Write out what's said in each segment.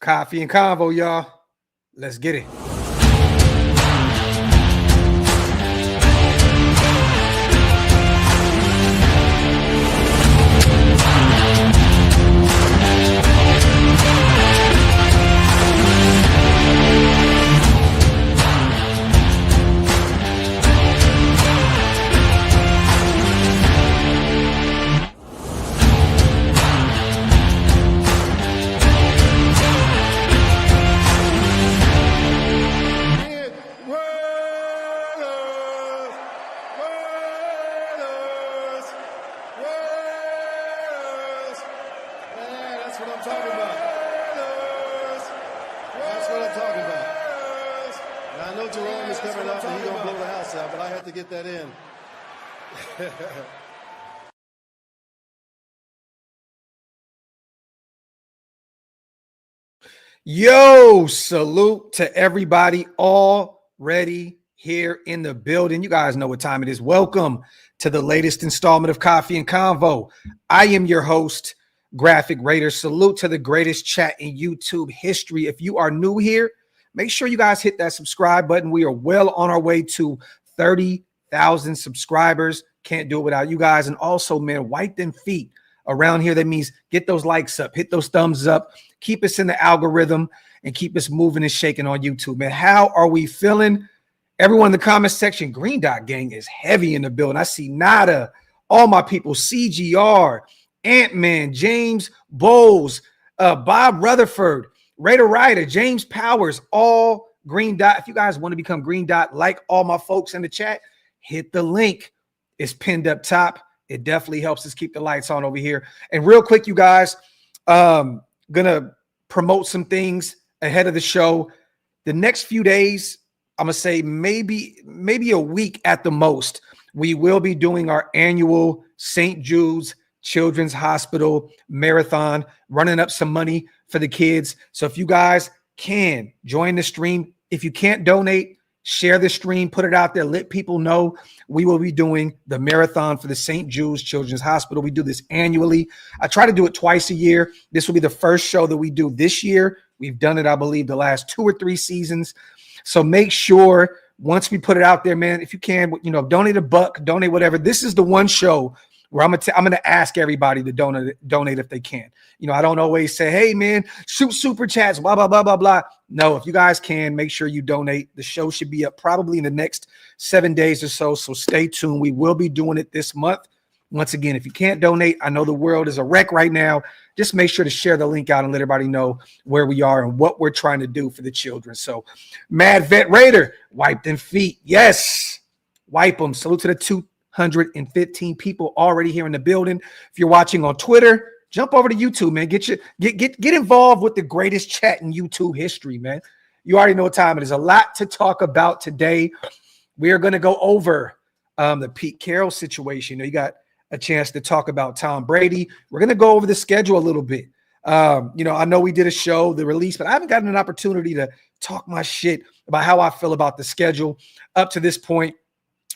Coffee and Convo, y'all. Let's get it. Yo, salute to everybody already here in the building. You guys know what time it is. Welcome to the latest installment of Coffee and Convo. I am your host, Graphk Raiders. Salute to the greatest chat in YouTube history. If you are new here, make sure you guys hit that subscribe button. We are well on our way to 30,000 subscribers. Can't do it without you guys. And also, man, wipe them feet around here. That means get those likes up, hit those thumbs up, keep us in the algorithm, and keep us moving and shaking on YouTube, man. How are we feeling? Everyone in the comment section, Green Dot Gang is heavy in the building. I see Nada, all my people, CGR, Ant-Man, James Bowles, Bob Rutherford, Raider Ryder, James Powers, all Green Dot. If you guys want to become Green Dot, like all my folks in the chat, hit the link. It's pinned up top. It definitely helps us keep the lights on over here. And real quick, you guys, gonna promote some things ahead of the show. The next few days, I'm gonna say maybe a week at the most, we will be doing our annual St. Jude's Children's Hospital Marathon, running up some money for the kids. So if you guys can join the stream, if you can't donate, share the stream, put it out there, let people know we will be doing the marathon for the St. Jude's Children's Hospital. We do this annually. I try to do it twice a year. This will be the first show that we do this year. We've done it, I believe, the last 2 or 3 seasons. So make sure once we put it out there, man, if you can, donate $1, donate whatever. This is the one show where I'm gonna ask everybody to donate if they can. I don't always say, hey man, shoot super chats, blah, blah, blah, blah, blah. No, if you guys can, make sure you donate. The show should be up probably in the next 7 days or so. So stay tuned. We will be doing it this month. Once again, if you can't donate, I know the world is a wreck right now. Just make sure to share the link out and let everybody know where we are and what we're trying to do for the children. So Mad Vet Raider, wipe them feet. Yes, wipe them. Salute to the 215 people already here in the building. If you're watching on Twitter, jump over to YouTube, man. Get involved with the greatest chat in YouTube history, man. You already know what time it is. A lot to talk about today. We are going to go over the Pete Carroll situation. You got a chance to talk about Tom Brady. We're going to go over the schedule a little bit. I know we did a show, the release, but I haven't gotten an opportunity to talk my shit about how I feel about the schedule up to this point.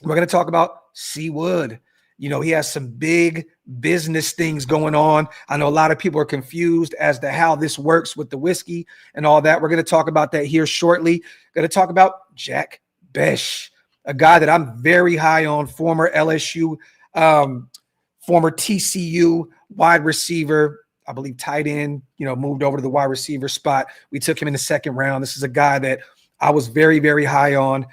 We're going to talk about C. Wood. He has some big business things going on. I know a lot of people are confused as to how this works with the whiskey and all that. We're going to talk about that here shortly. Going to talk about Jack Bech, a guy that I'm very high on, former LSU, former TCU wide receiver, I believe tight end, moved over to the wide receiver spot. We took him in the second round. This is a guy that I was very, very high on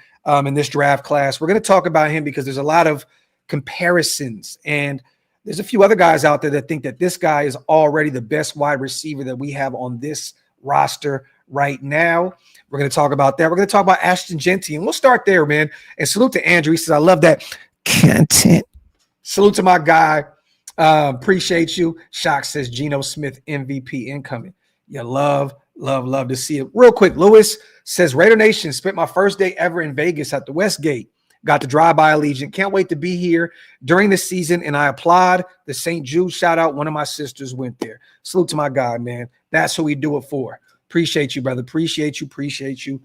in this draft class. We're going to talk about him because there's a lot of comparisons, and there's a few other guys out there that think that this guy is already the best wide receiver that we have on this roster right now. We're going to talk about that. We're going to talk about Ashton Jeanty, and we'll start there, man. And salute to Andrew. He says, I love that content. Salute to my guy. Appreciate you. Shock says Geno Smith MVP incoming. Yeah, love to see it. Real quick, Lewis says, Raider Nation, spent my first day ever in Vegas at the Westgate. Got to drive by Allegiant. Can't wait to be here during the season, and I applaud the St. Jude shout out. One of my sisters went there. Salute to my guy, man. That's who we do it for. Appreciate you, brother. Appreciate you.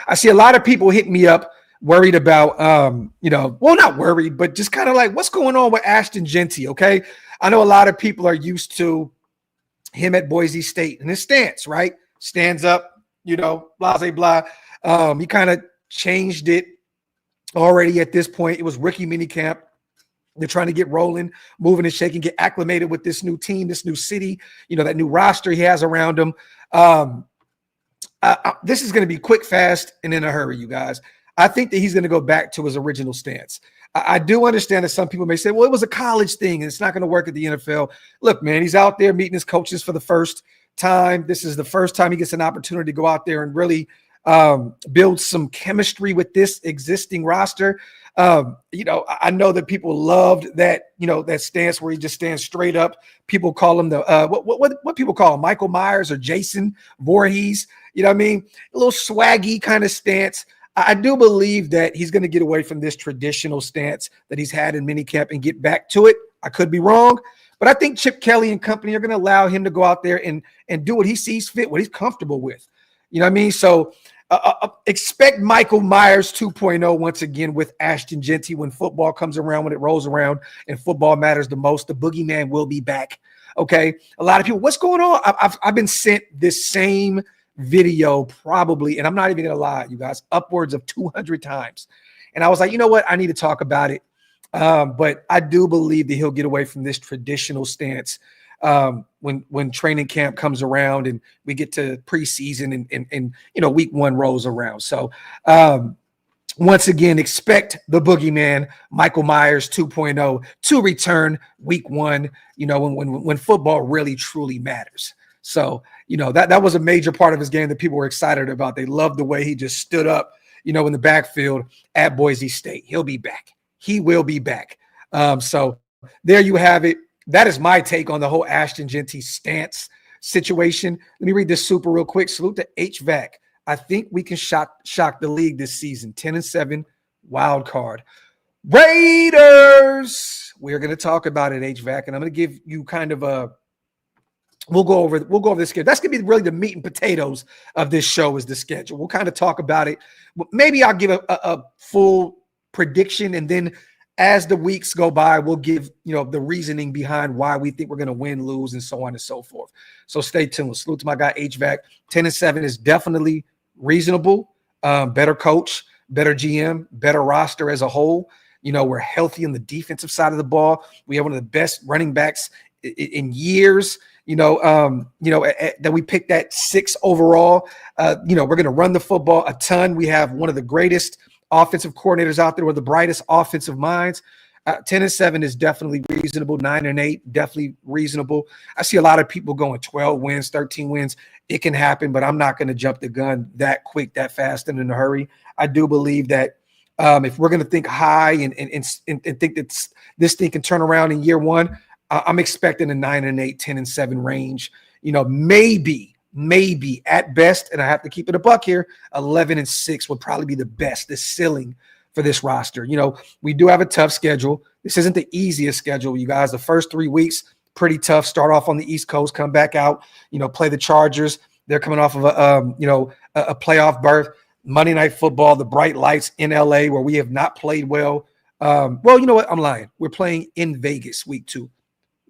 I see a lot of people hitting me up worried about, well, not worried, but just kind of like what's going on with Ashton Jeanty, okay? I know a lot of people are used to him at Boise State and his stance, right? Stands up, blah, blah, blah. He kind of changed it already at this point. It was rookie minicamp. They're trying to get rolling, moving and shaking, get acclimated with this new team, this new city, that new roster he has around him. This is going to be quick, fast, and in a hurry, you guys. I think that he's going to go back to his original stance. I do understand that some people may say, well, it was a college thing, and it's not going to work at the NFL. Look, man, he's out there meeting his coaches for the first time. This is the first time he gets an opportunity to go out there and really build some chemistry with this existing roster. I know that people loved that, that stance where he just stands straight up. People call him the what people call him, Michael Myers or Jason Voorhees. You know what I mean? A little swaggy kind of stance. I do believe that he's going to get away from this traditional stance that he's had in minicamp and get back to it. I could be wrong, but I think Chip Kelly and company are going to allow him to go out there and do what he sees fit, what he's comfortable with. You know what I mean? So expect Michael Myers 2.0 once again with Ashton Jeanty when football comes around, when it rolls around and football matters the most. The boogeyman will be back. Okay. A lot of people, what's going on? I've been sent this same video probably, and I'm not even going to lie, you guys, upwards of 200 times. And I was like, you know what? I need to talk about it. But I do believe that he'll get away from this traditional stance when training camp comes around and we get to preseason and week one rolls around. So once again, expect the boogeyman, Michael Myers 2.0 to return week one, when football really truly matters. So, that was a major part of his game that people were excited about. They loved the way he just stood up, in the backfield at Boise State. He'll be back. He will be back. So there you have it. That is my take on the whole Ashton Jeanty stance situation. Let me read this super real quick. Salute to HVAC. I think we can shock the league this season. 10-7 wild card. Raiders. We're going to talk about it, HVAC, and I'm going to give you kind of a We'll go over this schedule. That's going to be really the meat and potatoes of this show is the schedule. We'll kind of talk about it. Maybe I'll give a full prediction, and then as the weeks go by, we'll give, the reasoning behind why we think we're going to win, lose, and so on and so forth. So stay tuned. Salute to my guy, HVAC. 10-7 is definitely reasonable. Better coach, better GM, better roster as a whole. We're healthy on the defensive side of the ball. We have one of the best running backs in years. That we picked that 6 overall. We're going to run the football a ton. We have one of the greatest offensive coordinators out there, with the brightest offensive minds. 10-7 is definitely reasonable. 9-8, definitely reasonable. I see a lot of people going 12 wins, 13 wins. It can happen, but I'm not going to jump the gun that quick, that fast, and in a hurry. I do believe that if we're going to think high and think that this thing can turn around in year one, I'm expecting a 9-8, 10-7 range. Maybe at best, and I have to keep it a buck here, 11-6 would probably be the best, the ceiling for this roster. We do have a tough schedule. This isn't the easiest schedule, you guys. The first 3 weeks, pretty tough. Start off on the East Coast, come back out, play the Chargers. They're coming off of a playoff berth. Monday Night Football, the bright lights in LA, where we have not played well. You know what? I'm lying. We're playing in Vegas week 2.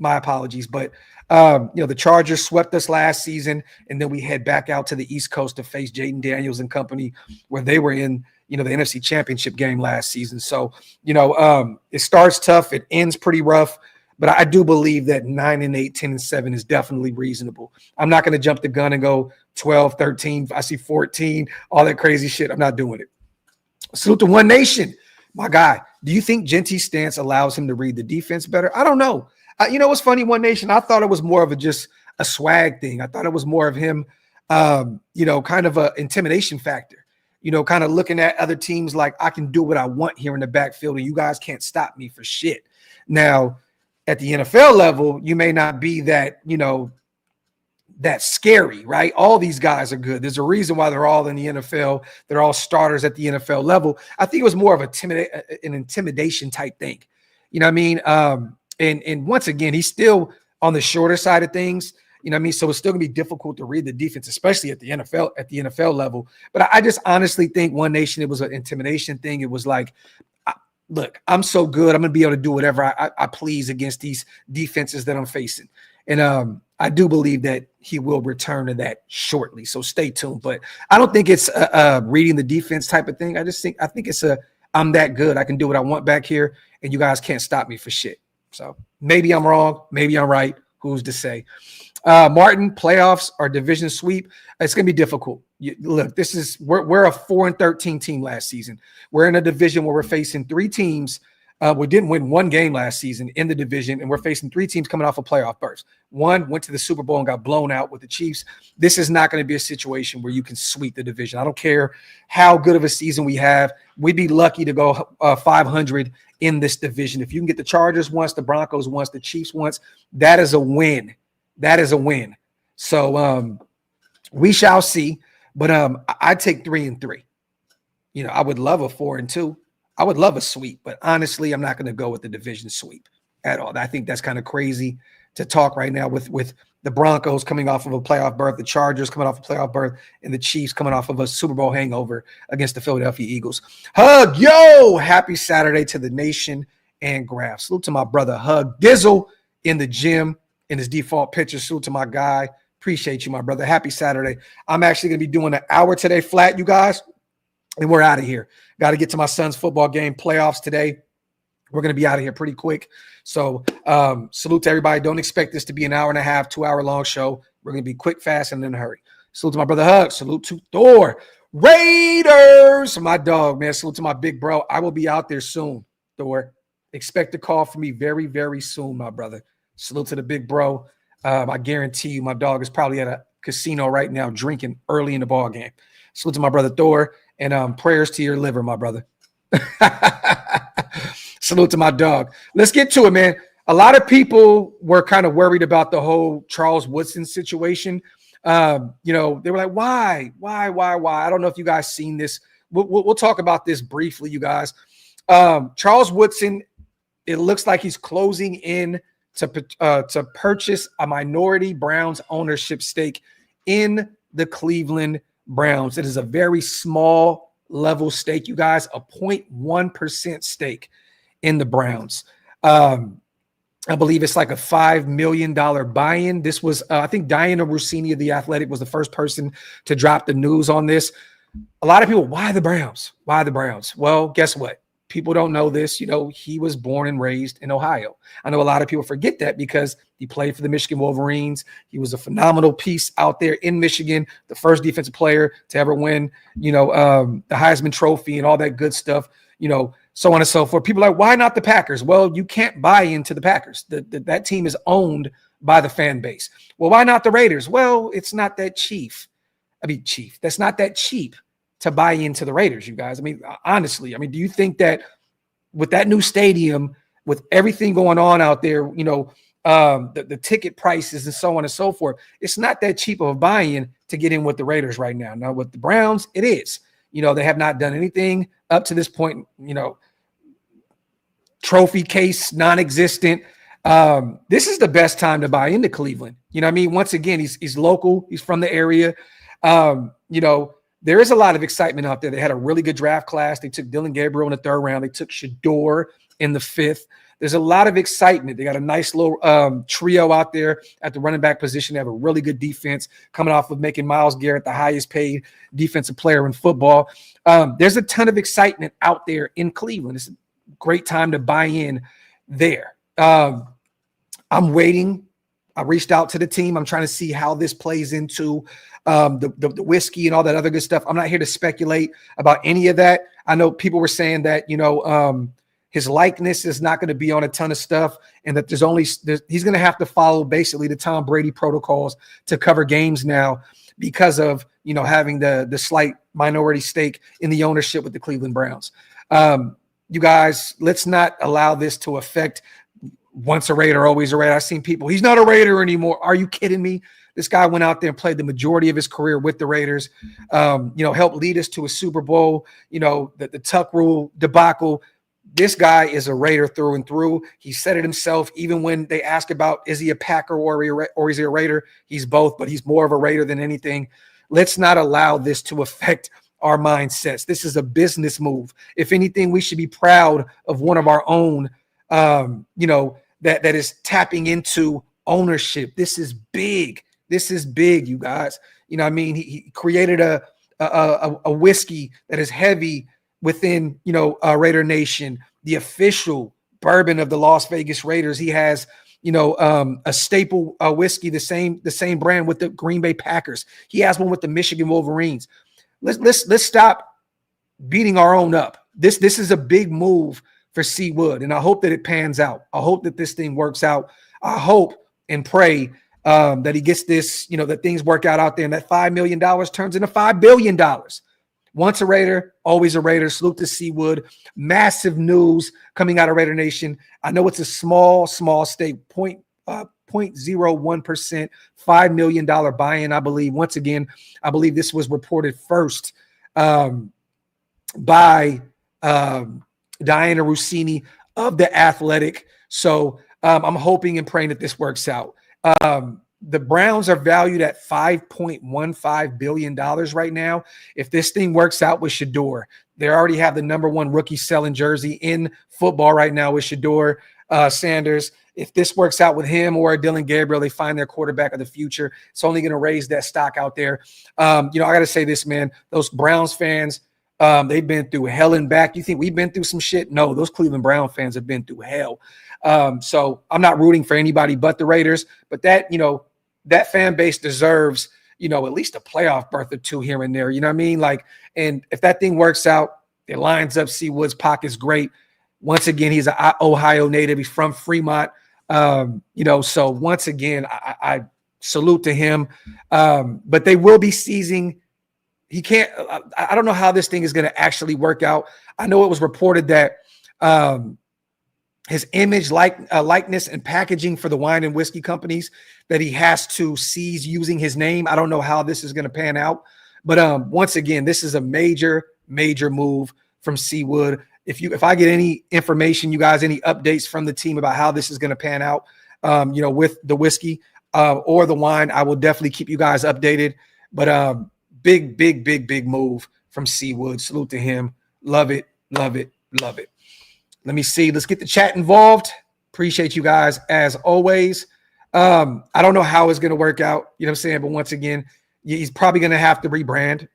My apologies. But, the Chargers swept us last season, and then we head back out to the East Coast to face Jaden Daniels and company, where they were in, the NFC Championship game last season. So, it starts tough. It ends pretty rough. But I do believe that 9-8, 10-7 is definitely reasonable. I'm not going to jump the gun and go 12, 13. I see 14, all that crazy shit. I'm not doing it. Salute to One Nation. My guy, do you think Jeanty's stance allows him to read the defense better? I don't know. What's funny, One Nation, I thought it was more of just a swag thing. I thought it was more of him, kind of a intimidation factor, kind of looking at other teams like, I can do what I want here in the backfield and you guys can't stop me for shit. Now, at the NFL level, you may not be that, that scary, right? All these guys are good. There's a reason why they're all in the NFL. They're all starters at the NFL level. I think it was more of an intimidation type thing. You know what I mean? And once again, he's still on the shorter side of things. You know what I mean? So it's still gonna be difficult to read the defense, especially at the NFL level. But I just honestly think One Nation, it was an intimidation thing. It was like, look, I'm so good. I'm gonna be able to do whatever I please against these defenses that I'm facing. And I do believe that he will return to that shortly. So stay tuned. But I don't think it's reading the defense type of thing. I think it's I'm that good. I can do what I want back here, and you guys can't stop me for shit. So maybe I'm wrong. Maybe I'm right. Who's to say? Martin, playoffs or division sweep, it's going to be difficult. Look, we're a 4-13 team last season. We're in a division where we're facing three teams. We didn't win one game last season in the division, and we're facing three teams coming off a playoff berth. One went to the Super Bowl and got blown out with the Chiefs. This is not going to be a situation where you can sweep the division. I don't care how good of a season we have. We'd be lucky to go 500 in this division. If you can get the Chargers once, the Broncos once, the Chiefs once, that is a win. That is a win. So we shall see. But I'd take 3-3. I would love a 4-2. I would love a sweep, but honestly, I'm not going to go with the division sweep at all. I think that's kind of crazy to talk right now with the Broncos coming off of a playoff berth, the Chargers coming off a playoff berth, and the Chiefs coming off of a Super Bowl hangover against the Philadelphia Eagles. Hug, yo! Happy Saturday to the nation and Graphk. Salute to my brother Hug Dizzle in the gym in his default picture. Salute to my guy. Appreciate you, my brother. Happy Saturday. I'm actually going to be doing an hour today flat, you guys. And we're out of here. Got to get to my son's football game playoffs today. We're going to be out of here pretty quick. So salute to everybody. Don't expect this to be an hour and a half, 2-hour long show. We're going to be quick, fast, and in a hurry. Salute to my brother Hug. Salute to Thor. Raiders. My dog, man. Salute to my big bro. I will be out there soon, Thor. Expect a call from me very, very soon, my brother. Salute to the big bro. I guarantee you my dog is probably at a casino right now drinking early in the ball game. Salute to my brother Thor. And prayers to your liver, my brother. Salute to my dog. Let's get to it, man. A lot of people were kind of worried about the whole Charles Woodson situation. They were like, why? I don't know if you guys seen this. We'll talk about this briefly, you guys. Charles Woodson, it looks like he's closing in to purchase a minority Browns ownership stake in the Cleveland Browns. It is a very small level stake, you guys, a 0.1% stake in the Browns. I believe it's like a $5 million buy-in. This was, I think Diana Rossini of The Athletic was the first person to drop the news on this. A lot of people, why the Browns? Why the Browns? Well, guess what? People don't know this. He was born and raised in Ohio. I know a lot of people forget that because he played for the Michigan Wolverines. He was a phenomenal piece out there in Michigan, the first defensive player to ever win, the Heisman Trophy and all that good stuff, so on and so forth. People are like, why not the Packers? Well, you can't buy into the Packers. That team is owned by the fan base. Well, why not the Raiders? Well, it's not that cheap. That's not that cheap to buy into the Raiders, you guys. Honestly, do you think that with that new stadium, with everything going on out there, the ticket prices and so on and so forth, it's not that cheap of a buy-in to get in with the Raiders right now. Now, with the Browns, it is. They have not done anything up to this point, trophy case, non-existent. This is the best time to buy into Cleveland. Once again, he's local. He's from the area. There is a lot of excitement out there. They had a really good draft class. They took Dylan Gabriel in the 3rd round. They took Shador in the 5th. There's a lot of excitement. They got a nice little trio out there at the running back position. They have a really good defense coming off of making Myles Garrett the highest paid defensive player in football. There's a ton of excitement out there in Cleveland. It's a great time to buy in there. I'm waiting. I reached out to the team. I'm trying to see how this plays into the whiskey and all that other good stuff. I'm not here to speculate about any of that. I know people were saying that, his likeness is not going to be on a ton of stuff and that he's going to have to follow basically the Tom Brady protocols to cover games now because of, having the slight minority stake in the ownership with the Cleveland Browns. You guys, let's not allow this to affect once a Raider, always a Raider. I've seen people, he's not a Raider anymore. Are you kidding me? This guy went out there and played the majority of his career with the Raiders, helped lead us to a Super Bowl, the Tuck rule debacle. This guy is a Raider through and through. He said it himself, even when they ask about, is he a Packer or is he a Raider? He's both, but he's more of a Raider than anything. Let's not allow this to affect our mindsets. This is a business move. If anything, we should be proud of one of our own, that is tapping into ownership. This is big. This is big, you guys. You know what I mean? He created a whiskey that is heavy within, Raider Nation, the official bourbon of the Las Vegas Raiders. He has, a staple whiskey, the same brand with the Green Bay Packers. He has one with the Michigan Wolverines. Let's stop beating our own up. This is a big move for C. Wood, and I hope that it pans out. I hope that this thing works out. I hope and pray that he gets this, that things work out there, and that $5 million turns into $5 billion. Once a Raider, always a Raider. Salute to C. Wood. Massive news coming out of Raider Nation. I know it's a small state, 0.01%, $5 million buy-in, I believe. Once again, I believe this was reported first by Diana Rossini of The Athletic. So I'm hoping and praying that this works out. The Browns are valued at $5.15 billion right now. If this thing works out with Shedeur, they already have the number one rookie selling jersey in football right now with Shedeur Sanders. If this works out with him or Dylan Gabriel, they find their quarterback of the future. It's only going to raise that stock out there. I got to say this, man. Those Browns fans, they've been through hell and back. You think we've been through some shit? No, those Cleveland Brown fans have been through hell. So I'm not rooting for anybody but the Raiders, but that fan base deserves, at least a playoff berth or two here and there. You know what I mean? And if that thing works out, it lines up C. Wood's pockets great. Once again, he's an Ohio native. He's from Fremont. So once again, I salute to him. But they will be seizing. He can't. I don't know how this thing is going to actually work out. I know it was reported that his image, likeness, and packaging for the wine and whiskey companies that he has to seize using his name. I don't know how this is going to pan out, but once again, this is a major move from C. Wood. If I get any information, you guys, any updates from the team about how this is going to pan out, with the whiskey or the wine, I will definitely keep you guys updated. But big move from C. Wood. Salute to him. Love it. Let me see. Let's get the chat involved. Appreciate you guys as always. I don't know how it's going to work out. You know what I'm saying? But once again, he's probably going to have to rebrand.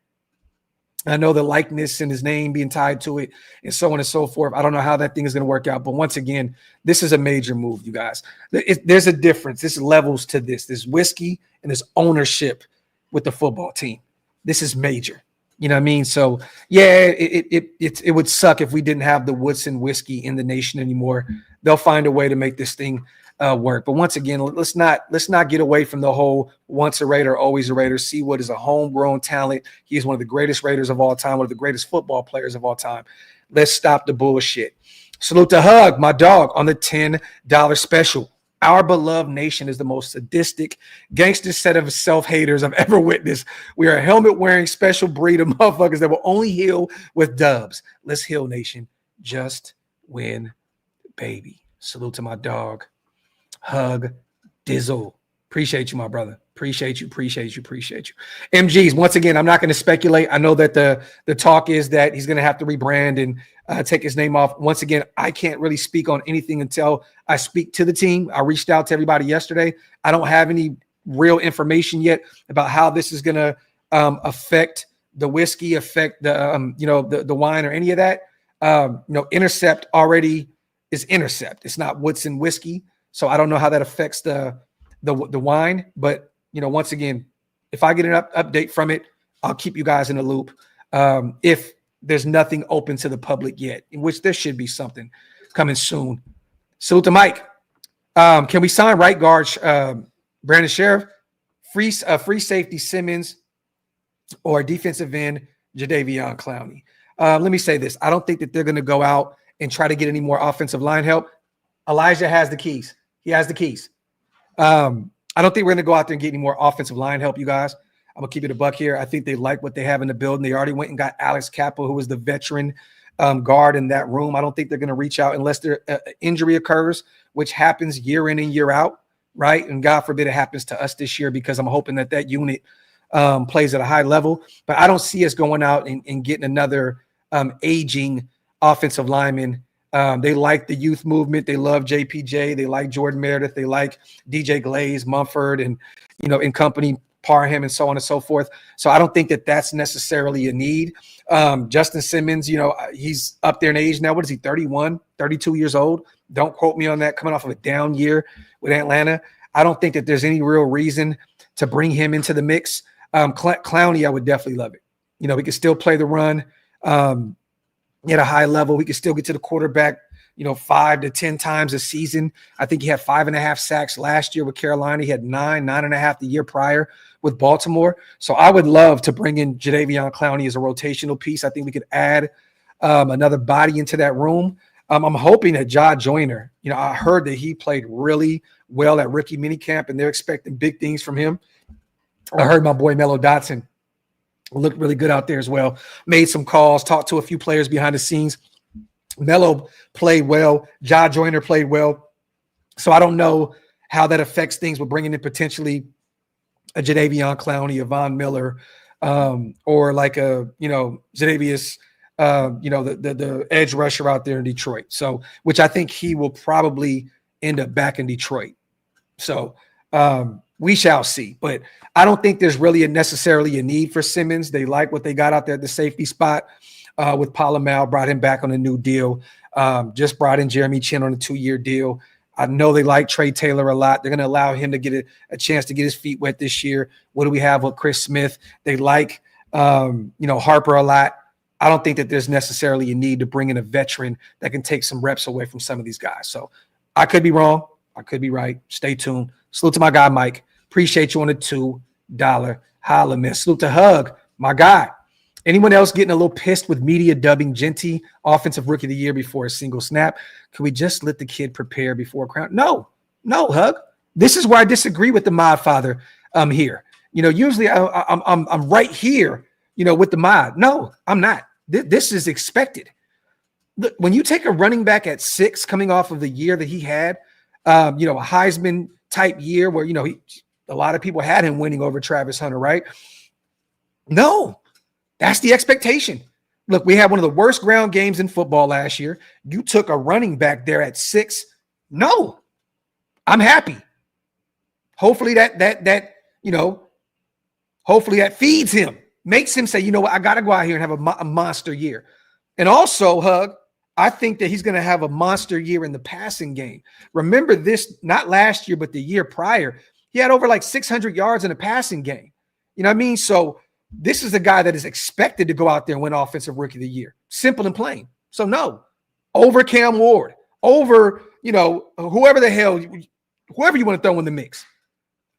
I know the likeness and his name being tied to it and so on and so forth. I don't know how that thing is going to work out. But once again, this is a major move, you guys. There's a difference. There's levels to this. There's whiskey and there's ownership with the football team. This is major. You know what I mean? So yeah, it would suck if we didn't have the Woodson whiskey in the nation anymore. They'll find a way to make this thing work. But once again, let's not get away from the whole once a Raider, always a Raider. C. Wood is a homegrown talent. He is one of the greatest Raiders of all time, one of the greatest football players of all time. Let's stop the bullshit. Salute to Hug, my dog, on the $10 special. Our beloved nation is the most sadistic, gangster set of self-haters I've ever witnessed. We are a helmet-wearing special breed of motherfuckers that will only heal with dubs. Let's heal, nation. Just win, baby. Salute to my dog. Hug Dizzle. Appreciate you, my brother. Appreciate you. MGs, once again, I'm not going to speculate. I know that the talk is that he's going to have to rebrand and take his name off. Once again, I can't really speak on anything until I speak to the team. I reached out to everybody yesterday. I don't have any real information yet about how this is going to affect the whiskey, affect the wine or any of that. Intercept already is Intercept. It's not Woodson whiskey. So I don't know how that affects the wine, but once again, if I get an update from it, I'll keep you guys in the loop. If there's nothing open to the public yet, in which there should be something coming soon. Salute to Mike. Can we sign right guard Brandon Sheriff, free safety Simmons, or defensive end Jadeveon Clowney? Let me say this. I don't think that they're going to go out and try to get any more offensive line help. Elijah has the keys. He has the keys. I don't think we're going to go out there and get any more offensive line help, you guys. I'm going to keep it a buck here. I think they like what they have in the building. They already went and got Alex Cappa, who was the veteran guard in that room. I don't think they're going to reach out unless their injury occurs, which happens year in and year out, right? And God forbid it happens to us this year, because I'm hoping that unit plays at a high level. But I don't see us going out and getting another aging offensive lineman They like the youth movement. They love JPJ. They like Jordan Meredith. They like DJ Glaze, Mumford, and in company, Parham, and so on and so forth. So I don't think that that's necessarily a need. Justin Simmons, he's up there in age now. What is he, 31, 32 years old? Don't quote me on that. Coming off of a down year with Atlanta. I don't think that there's any real reason to bring him into the mix. Clowney, I would definitely love it. We could still play the run at a high level. We could still get to the quarterback, 5 to 10 times a season. I think he had 5.5 sacks last year with Carolina. He had 9.5 the year prior with Baltimore. So I would love to bring in Jadeveon Clowney as a rotational piece. I think we could add another body into that room. I'm hoping that Ja Joyner, I heard that he played really well at rookie minicamp, and they're expecting big things from him. I heard my boy Mello Dotson looked really good out there as well. Made some calls, talked to a few players behind the scenes. Mello played well. Ja Joyner played well. So I don't know how that affects things with bringing in potentially a Jadeveon Clowney, a Von Miller, or like a, Zadavius, the edge rusher out there in Detroit. So, which I think he will probably end up back in Detroit. So we shall see. But I don't think there's really necessarily a need for Simmons. They like what they got out there at the safety spot with Palomal, brought him back on a new deal. Just brought in Jeremy Chin on a 2-year deal. I know they like Trey Taylor a lot. They're going to allow him to get a chance to get his feet wet this year. What do we have with Chris Smith? They like, Harper a lot. I don't think that there's necessarily a need to bring in a veteran that can take some reps away from some of these guys. So I could be wrong. I could be right. Stay tuned. Salute to my guy, Mike. Appreciate you on the $2 holla, man. Salute to Hug, my guy. Anyone else getting a little pissed with media dubbing Genty offensive rookie of the year before a single snap? Can we just let the kid prepare before a crown? No, Hug. This is where I disagree with the mod father here. Usually I'm right here, with the mod. No, I'm not. This is expected. Look, when you take a running back at 6 coming off of the year that he had, a Heisman type year where, a lot of people had him winning over Travis Hunter, right? No, that's the expectation. Look, we had one of the worst ground games in football last year. You took a running back there at 6. No, I'm happy. Hopefully hopefully that feeds him, makes him say, I got to go out here and have a monster year. And also, Hug, I think that he's going to have a monster year in the passing game. Remember this, not last year, but the year prior. He had over like 600 yards in the passing game. You know what I mean? So this is a guy that is expected to go out there and win offensive rookie of the year. Simple and plain. So no, over Cam Ward, over, whoever you want to throw in the mix.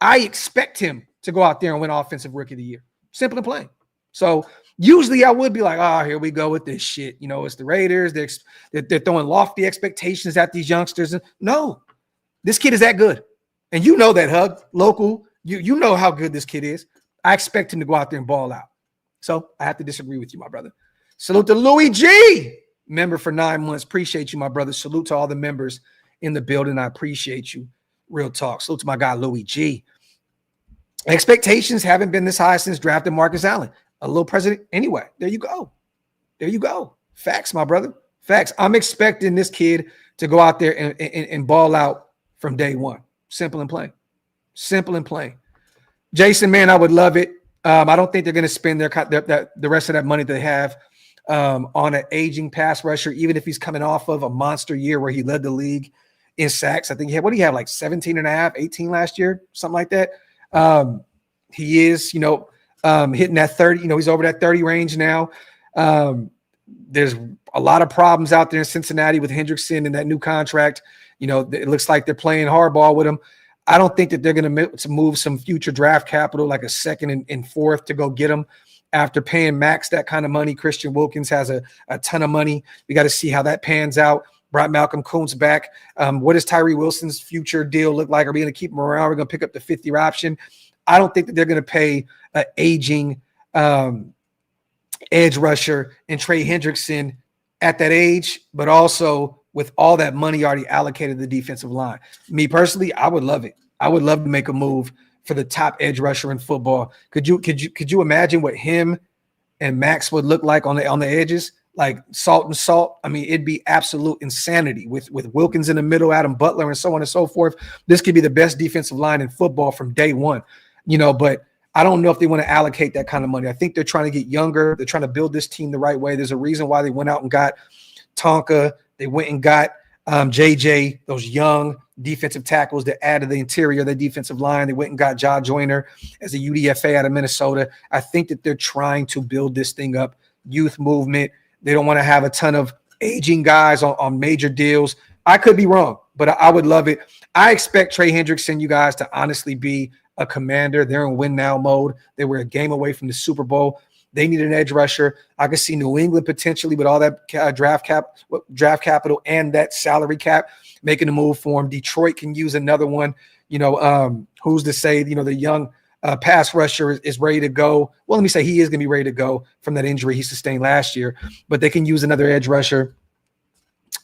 I expect him to go out there and win offensive rookie of the year. Simple and plain. So usually I would be like, here we go with this shit. It's the Raiders. They're throwing lofty expectations at these youngsters. No, this kid is that good. And you know that, Hug, local. You know how good this kid is. I expect him to go out there and ball out. So I have to disagree with you, my brother. Salute to Louis G, member for 9 months. Appreciate you, my brother. Salute to all the members in the building. I appreciate you. Real talk. Salute to my guy, Louis G. Expectations haven't been this high since drafting Marcus Allen. A little president. Anyway, there you go. Facts, my brother. Facts. I'm expecting this kid to go out there and ball out from day one. Simple and plain. Simple and plain. Jason, man, I would love it. I don't think they're going to spend the rest of that money they have on an aging pass rusher, even if he's coming off of a monster year where he led the league in sacks. I think he had, like 17 and a half, 18 last year, something like that. He is, hitting that 30, he's over that 30 range now. There's a lot of problems out there in Cincinnati with Hendrickson and that new contract. It looks like they're playing hardball with him. I don't think that they're going to move some future draft capital, like a 2nd and 4th, to go get him after paying Max that kind of money. Christian Wilkins has a ton of money. We got to see how that pans out. Brought Malcolm Coons back. What does Tyree Wilson's future deal look like? Are we going to keep him around? We're going to pick up the 5th-year option. I don't think that they're going to pay an aging edge rusher and Trey Hendrickson at that age, but also with all that money already allocated to the defensive line. Me personally, I would love it. I would love to make a move for the top edge rusher in football. Could you imagine what him and Max would look like on the edges? like salt and salt. I mean, it'd be absolute insanity with Wilkins in the middle, Adam Butler, and so on and so forth. This could be the best defensive line in football from day one, but I don't know if they want to allocate that kind of money. I think they're trying to get younger. They're trying to build this team the right way. There's a reason why they went out and got Tonka. They went and got JJ, those young defensive tackles that added the interior of the defensive line. They went and got Ja Joyner as a UDFA out of Minnesota. I think that they're trying to build this thing up, youth movement. They don't want to have a ton of aging guys on major deals. I could be wrong, but I would love it. I expect Trey Hendrickson, you guys, to honestly be a commander. They're in win now mode. They were a game away from the Super Bowl. They need an edge rusher. I could see New England potentially with all that draft capital and that salary cap making a move for him. Detroit can use another one. Who's to say, the young pass rusher is ready to go. Well, let me say he is going to be ready to go from that injury he sustained last year, but they can use another edge rusher.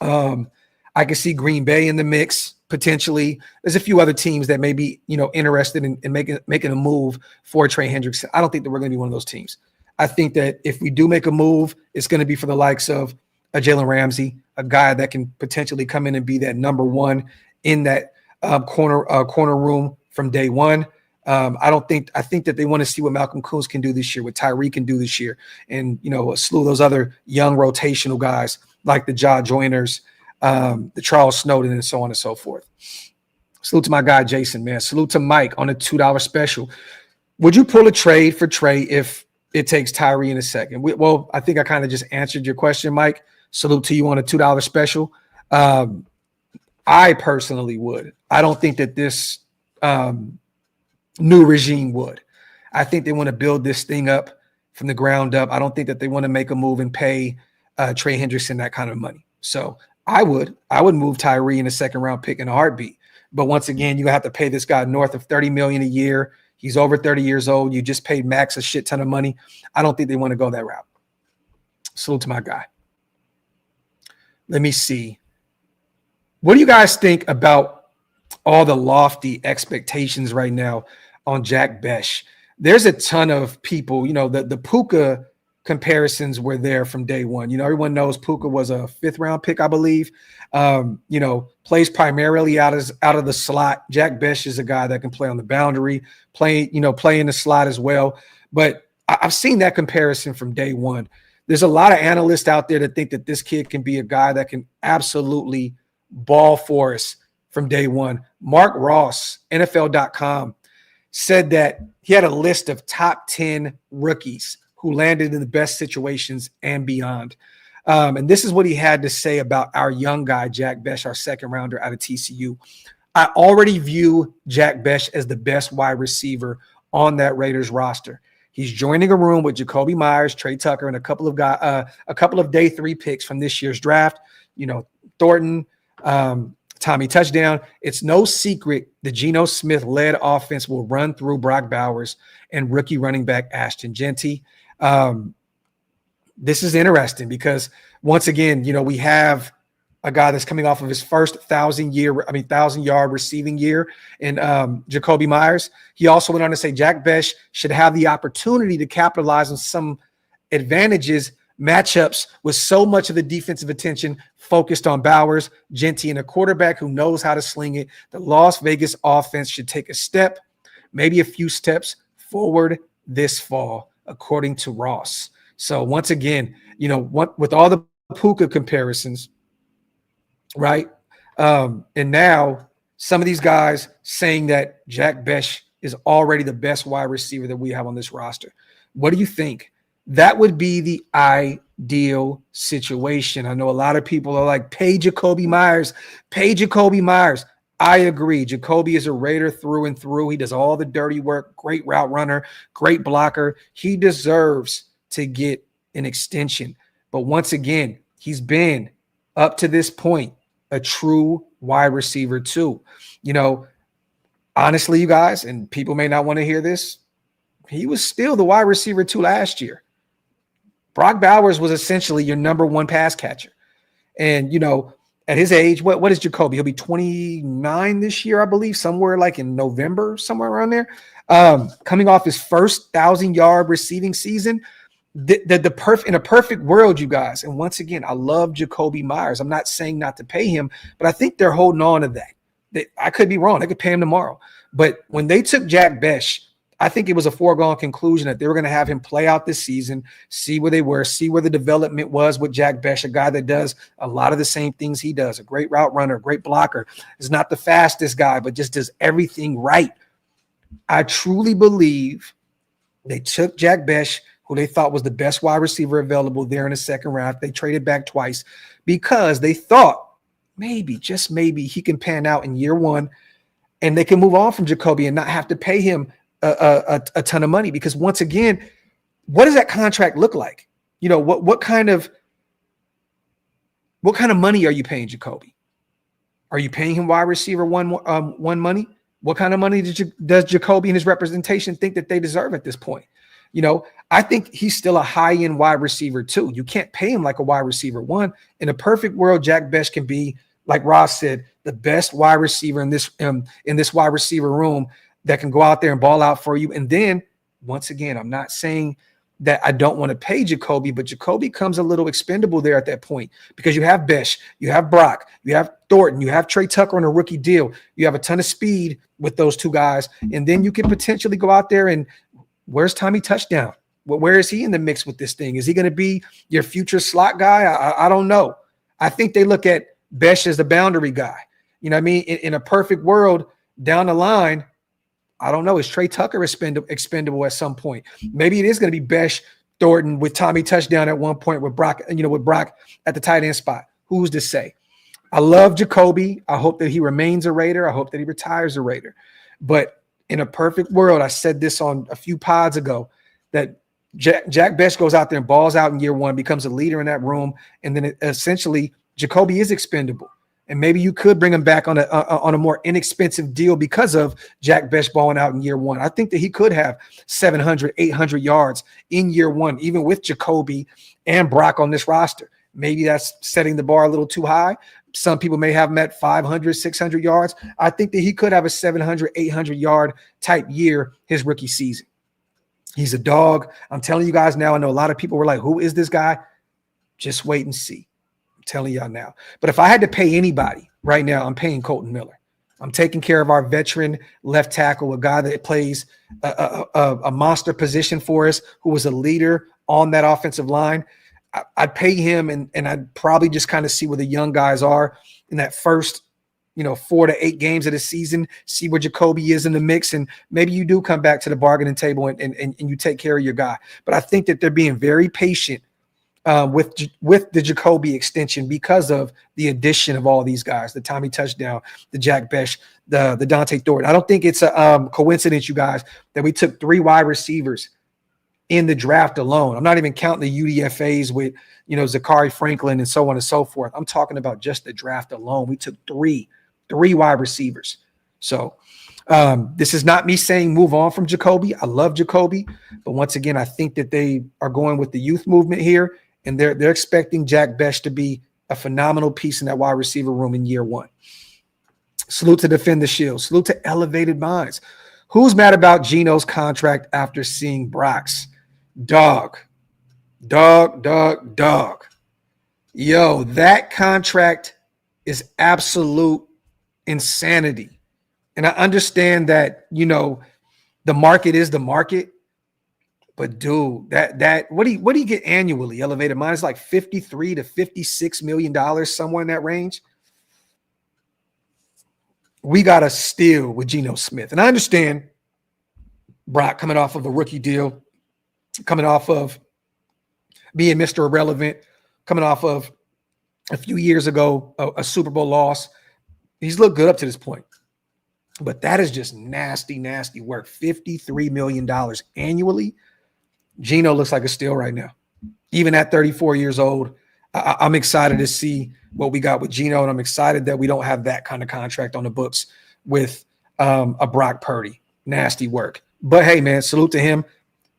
I can see Green Bay in the mix potentially. There's a few other teams that may be, interested in making a move for Trey Hendrickson. I don't think that we're going to be one of those teams. I think that if we do make a move, it's going to be for the likes of a Jalen Ramsey, a guy that can potentially come in and be that number one in that corner room from day one. I think that they want to see what Malcolm Coons can do this year, what Tyree can do this year, and a slew of those other young rotational guys like the Ja Joyners, the Charles Snowden, and so on and so forth. Salute to my guy Jason, man. Salute to Mike on a $2 special. Would you pull a trade for Trey if it takes Tyree in a second? Well, I think I kind of just answered your question, Mike. Salute to you on a $2 special. I personally would. I don't think that this new regime would. I think they want to build this thing up from the ground up. I don't think that they want to make a move and pay Trey Hendrickson that kind of money. So I would move Tyree in a second round pick in a heartbeat. But once again, you have to pay this guy north of $30 million a year. He's over 30 years old. You just paid Max a shit ton of money. I don't think they want to go that route. Salute to my guy. Let me see. What do you guys think about all the lofty expectations right now on Jack Bech? There's a ton of people, the Puka comparisons were there from day one. Everyone knows Puka was a 5th round pick, I believe. Plays primarily out of the slot. Jack Bech is a guy that can play on the boundary, play in the slot as well. But I've seen that comparison from day one. There's a lot of analysts out there that think that this kid can be a guy that can absolutely ball for us from day one. Mark Ross, NFL.com, said that he had a list of top 10 rookies who landed in the best situations and beyond. And this is what he had to say about our young guy, Jack Bech, our second rounder out of TCU. I already view Jack Bech as the best wide receiver on that Raiders roster. He's joining a room with Jacoby Myers, Trey Tucker, and a couple of day 3 picks from this year's draft. Thornton, Tommy Touchdown. It's no secret the Geno Smith-led offense will run through Brock Bowers and rookie running back Ashton Jeanty. This is interesting because once again, we have a guy that's coming off of his first 1,000-yard receiving year in Jacoby Myers. He also went on to say Jack Bech should have the opportunity to capitalize on some advantages, matchups with so much of the defensive attention focused on Bowers, Jeanty, and a quarterback who knows how to sling it. The Las Vegas offense should take a step, maybe a few steps forward this fall, according to Ross. So once again, with all the Puka comparisons, right? And now some of these guys saying that Jack Bech is already the best wide receiver that we have on this roster. What do you think? That would be the ideal situation. I know a lot of people are like, pay Jacoby Myers. I agree. Jacoby is a Raider through and through. He does all the dirty work, great route runner, great blocker. He deserves to get an extension. But once again, he's been up to this point a true wide receiver too. Honestly, you guys, and people may not want to hear this, he was still the wide receiver 2 last year. Brock Bowers was essentially your number 1 pass catcher. And, at his age, what is Jacoby? He'll be 29 this year, I believe, somewhere like in November, somewhere around there. Coming off his first 1,000-yard receiving season, in a perfect world, you guys, and once again, I love Jacoby Myers. I'm not saying not to pay him, but I think they're holding on to that. I could be wrong. They could pay him tomorrow. But when they took Jack Bech, I think it was a foregone conclusion that they were going to have him play out this season, see where they were, see where the development was with Jack Bech, a guy that does a lot of the same things he does, a great route runner, a great blocker, is not the fastest guy, but just does everything right. I truly believe they took Jack Bech, who they thought was the best wide receiver available there in the second round. They traded back twice because they thought maybe, just maybe, he can pan out in year one and they can move on from Jacoby and not have to pay him a ton of money. Because once again, what does that contract look like? You know, what kind of money are you paying Jacoby? Are you paying him wide receiver one money? What kind of money does Jacoby and his representation think that they deserve at this point? You know, I think he's still a high-end wide receiver too. You can't pay him like a wide receiver one. In a perfect world, Jack Bech can be, like Ross said, the best wide receiver in this wide receiver room that can go out there and ball out for you. And then, once again, I'm not saying that I don't want to pay Jacoby, but Jacoby comes a little expendable there at that point because you have Bech, you have Brock, you have Thornton, you have Trey Tucker on a rookie deal. You have a ton of speed with those two guys. And then you can potentially go out there and where's Tommy Touchdown? Well, where is he in the mix with this thing? Is he going to be your future slot guy? I don't know. I think they look at Bech as the boundary guy. You know what I mean? In a perfect world down the line, I don't know. Is Trey Tucker expendable at some point? Maybe it is going to be Bech, Thornton with Tommy Touchdown at one point with Brock, with Brock at the tight end spot. Who's to say? I love Jacoby. I hope that he remains a Raider. I hope that he retires a Raider. But in a perfect world, I said this on a few pods ago, that Jack Bech goes out there and balls out in year one, becomes a leader in that room, and then essentially Jacoby is expendable. And maybe you could bring him back on a more inexpensive deal because of Jack Bech balling out in year one. I think that he could have 700, 800 yards in year one, even with Jacoby and Brock on this roster. Maybe that's setting the bar a little too high. Some people may have him at 500, 600 yards. I think that he could have a 700, 800 yard type year his rookie season. He's a dog. I'm telling you guys now, I know a lot of people were like, who is this guy? Just wait and see. I'm telling y'all now. But if I had to pay anybody right now, I'm paying Kolton Miller. I'm taking care of our veteran left tackle, a guy that plays a monster position for us, who was a leader on that offensive line. I'd pay him, and I'd probably just kind of see where the young guys are in that first, 4 to 8 games of the season, see where Jacoby is in the mix, and maybe you do come back to the bargaining table and you take care of your guy. But I think that they're being very patient with the Jacoby extension because of the addition of all these guys, the Tommy Touchdown, the Jack Bech, the Dante Thornton. I don't think it's a coincidence, you guys, that we took 3 wide receivers in the draft alone. I'm not even counting the UDFAs with, Zachary Franklin and so on and so forth. I'm talking about just the draft alone. We took three wide receivers. So this is not me saying move on from Jacoby. I love Jacoby. But once again, I think that they are going with the youth movement here, and they're expecting Jack Bech to be a phenomenal piece in that wide receiver room in year one. Salute to Defend the Shield. Salute to Elevated Minds. Who's mad about Geno's contract after seeing Brock's? Dog. Yo, that contract is absolute insanity. And I understand that, the market is the market. But dude, that what do you get annually? Elevated Mind is like $53 to $56 million, somewhere in that range. We got a steal with Geno Smith. And I understand Brock coming off of a rookie deal, coming off of being Mr. Irrelevant, coming off of a few years ago, a Super Bowl loss. He's looked good up to this point. But that is just nasty, nasty work. $53 million annually. Geno looks like a steal right now. Even at 34 years old, I'm excited to see what we got with Geno, and I'm excited that we don't have that kind of contract on the books with a Brock Purdy. Nasty work. But hey, man, salute to him.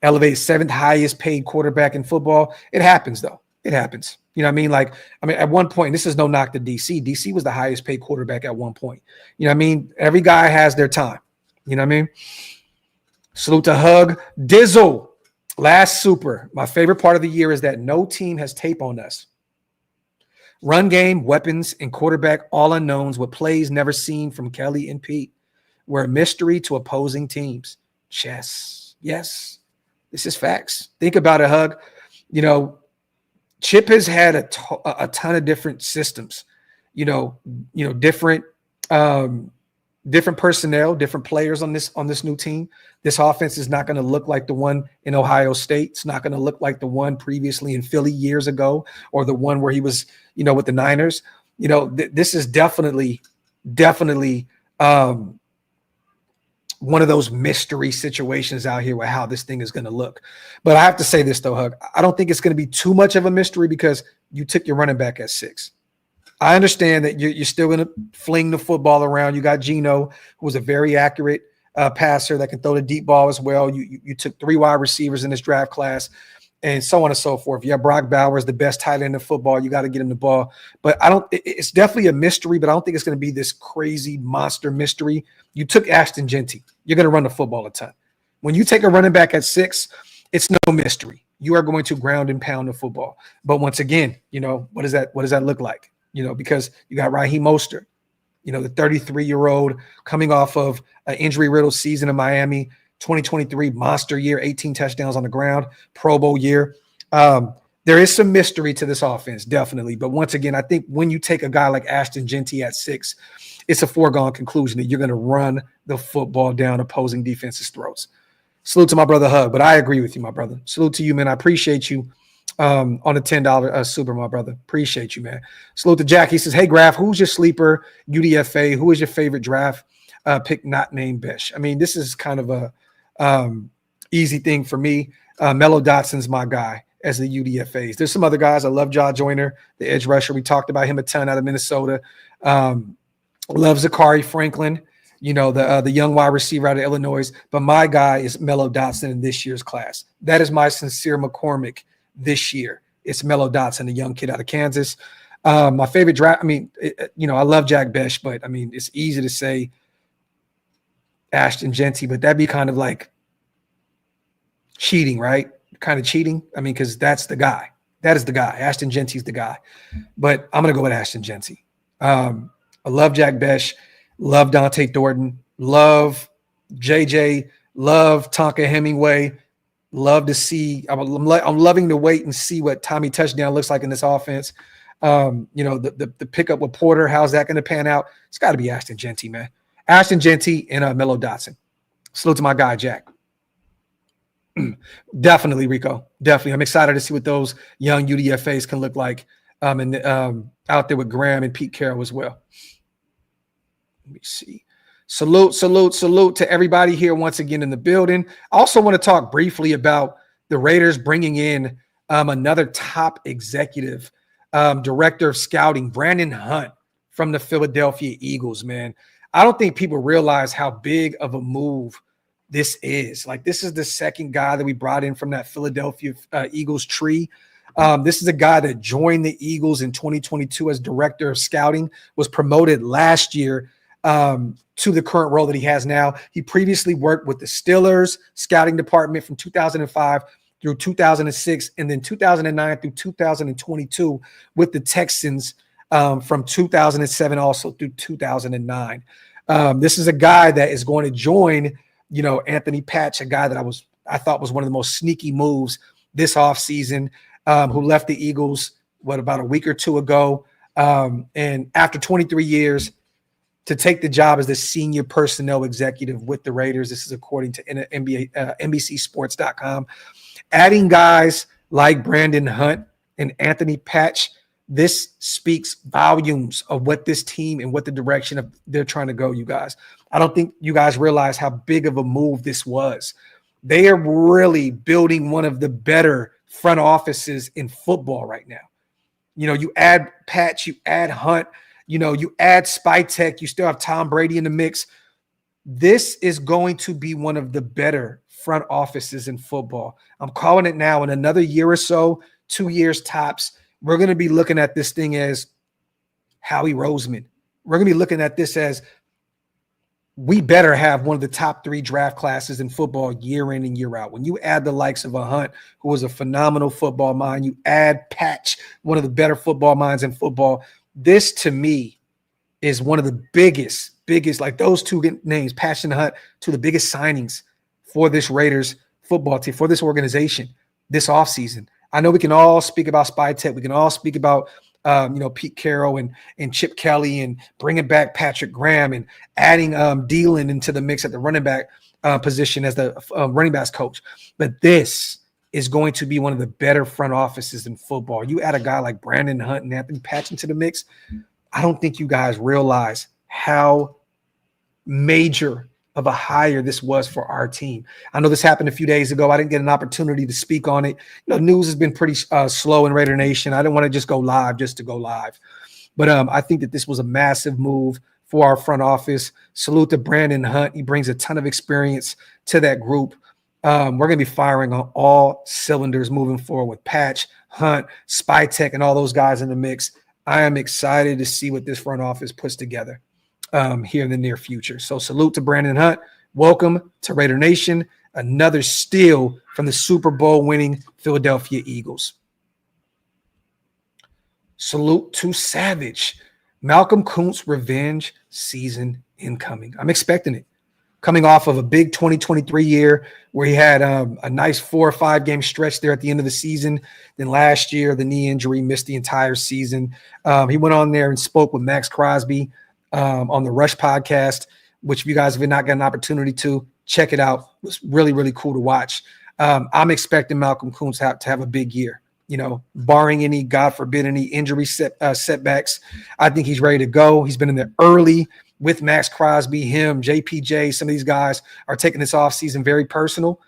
Elevated 7th highest paid quarterback in football. It happens, though. It happens. You know what I mean? At one point, this is no knock to DC. DC was the highest paid quarterback at one point. You know what I mean? Every guy has their time. You know what I mean? Salute to Hug Dizzle. Last super. My favorite part of the year is that no team has tape on us. Run game, weapons, and quarterback, all unknowns with plays never seen from Kelly and Pete. We're a mystery to opposing teams. Chess. Yes, this is facts. Think about it, Hug. Chip has had a ton of different systems, different different personnel, different players on this new team. This offense is not going to look like the one in Ohio State. It's not going to look like the one previously in Philly years ago, or the one where he was, with the Niners. This is definitely one of those mystery situations out here with how this thing is going to look. But I have to say this though, Hug, I don't think it's going to be too much of a mystery because you took your running back at 6. I understand that you're still going to fling the football around. You got Geno, who was a very accurate passer that can throw the deep ball as well. You took 3 wide receivers in this draft class, and so on and so forth. Yeah, Brock Bowers, the best tight end in football. You got to get him the ball. But it's definitely a mystery, but I don't think it's going to be this crazy monster mystery. You took Ashton Genty. You're going to run the football a ton. When you take a running back at 6, it's no mystery. You are going to ground and pound the football. But once again, what does that look like? Because you got Raheem Mostert, the 33-year-old coming off of an injury-riddled season in Miami, 2023 monster year, 18 touchdowns on the ground, Pro Bowl year. There is some mystery to this offense, definitely. But once again, I think when you take a guy like Ashton Genty at 6, it's a foregone conclusion that you're going to run the football down opposing defenses' throats. Salute to my brother Hug, but I agree with you, my brother. Salute to you, man. I appreciate you on the $10 super, my brother. Appreciate you, man. Salute to Jack. He says, hey, Graphk, who's your sleeper UDFA? Who is your favorite draft pick not named Bech? I mean, this is kind of a easy thing for me. Mello Dotson's my guy as the UDFAs. There's some other guys. I love Ja Joyner, the edge rusher. We talked about him a ton out of Minnesota. Love Zachary Franklin, the young wide receiver out of Illinois. But my guy is Mello Dotson in this year's class. That is my sincere McCormick this year. It's Mello Dotson, the young kid out of Kansas. My favorite draft, I love Jack Bech, but, it's easy to say Ashton Genty, but that'd be kind of like cheating, right? Kind of cheating. Because that's the guy. That is the guy. Ashton Genty's the guy. But I'm going to go with Ashton Genty. I love Jack Bech, love Dante Thornton, love JJ, love Tonka Hemingway, love to see. I'm loving to wait and see what Tommy Touchdown looks like in this offense. The pickup with Porter, how's that going to pan out? It's got to be Ashton Genty, man. Ashton Genty and Mello Dotson. Salute to my guy, Jack. Definitely, Rico. Definitely. I'm excited to see what those young UDFAs can look like out there with Graham and Pete Carroll as well. Let me see. Salute to everybody here once again in the building. I also want to talk briefly about the Raiders bringing in another top executive, director of scouting, Brandon Hunt from the Philadelphia Eagles, man. I don't think people realize how big of a move this is. Like, this is the second guy that we brought in from that Philadelphia Eagles tree. This is a guy that joined the Eagles in 2022 as director of scouting, was promoted last year to the current role that he has now. He previously worked with the Steelers scouting department from 2005 through 2006, and then 2009 through 2022 with the Texans from 2007 also through 2009. This is a guy that is going to join, Anthony Patch, a guy that I thought was one of the most sneaky moves this offseason, who left the Eagles, about a week or two ago. And after 23 years, to take the job as the senior personnel executive with the Raiders. This is according to NBCSports.com. Adding guys like Brandon Hunt and Anthony Patch, this speaks volumes of what this team and what the direction of they're trying to go, you guys. I don't think you guys realize how big of a move this was. They are really building one of the better front offices in football right now. You add Patch, you add Hunt, you add Spytek, you still have Tom Brady in the mix. This is going to be one of the better front offices in football. I'm calling it now. In another year or so, 2 years tops, we're going to be looking at this thing as Howie Roseman. We're going to be looking at this as we better have one of the top 3 draft classes in football year in and year out. When you add the likes of a Hunt, who was a phenomenal football mind, you add Patch, one of the better football minds in football. This, to me, is one of the biggest, like those two names, Patch and Hunt, two of the biggest signings for this Raiders football team, for this organization this offseason. I know we can all speak about Spytech. We can all speak about Pete Carroll and Chip Kelly and bringing back Patrick Graham and adding Dealin into the mix at the running back position as the running backs coach. But this is going to be one of the better front offices in football. You add a guy like Brandon Hunt and Anthony Patch into the mix, I don't think you guys realize how major of a hire this was for our team. I know this happened a few days ago. I didn't get an opportunity to speak on it. News has been pretty slow in Raider Nation. I didn't want to just go live just to go live. But I think that this was a massive move for our front office. Salute to Brandon Hunt. He brings a ton of experience to that group. We're going to be firing on all cylinders moving forward with Patch, Hunt, Spytech, and all those guys in the mix. I am excited to see what this front office puts together here in the near future. So salute to Brandon Hunt. Welcome to Raider Nation. Another steal from the Super Bowl winning Philadelphia Eagles. Salute to Savage. Malcolm Kuntz revenge season incoming. I'm expecting it. Coming off of a big 2023 year where he had a nice 4 or 5 game stretch there at the end of the season. Then last year, the knee injury missed the entire season. He went on there and spoke with Max Crosby on the Rush podcast, which if you guys have not got an opportunity to, check it out. It was really, really cool to watch. I'm expecting Malcolm Kuntz to have a big year, barring any, God forbid, any injury setbacks. I think he's ready to go. He's been in there early with Max Crosby, him, JPJ. Some of these guys are taking this offseason very personal.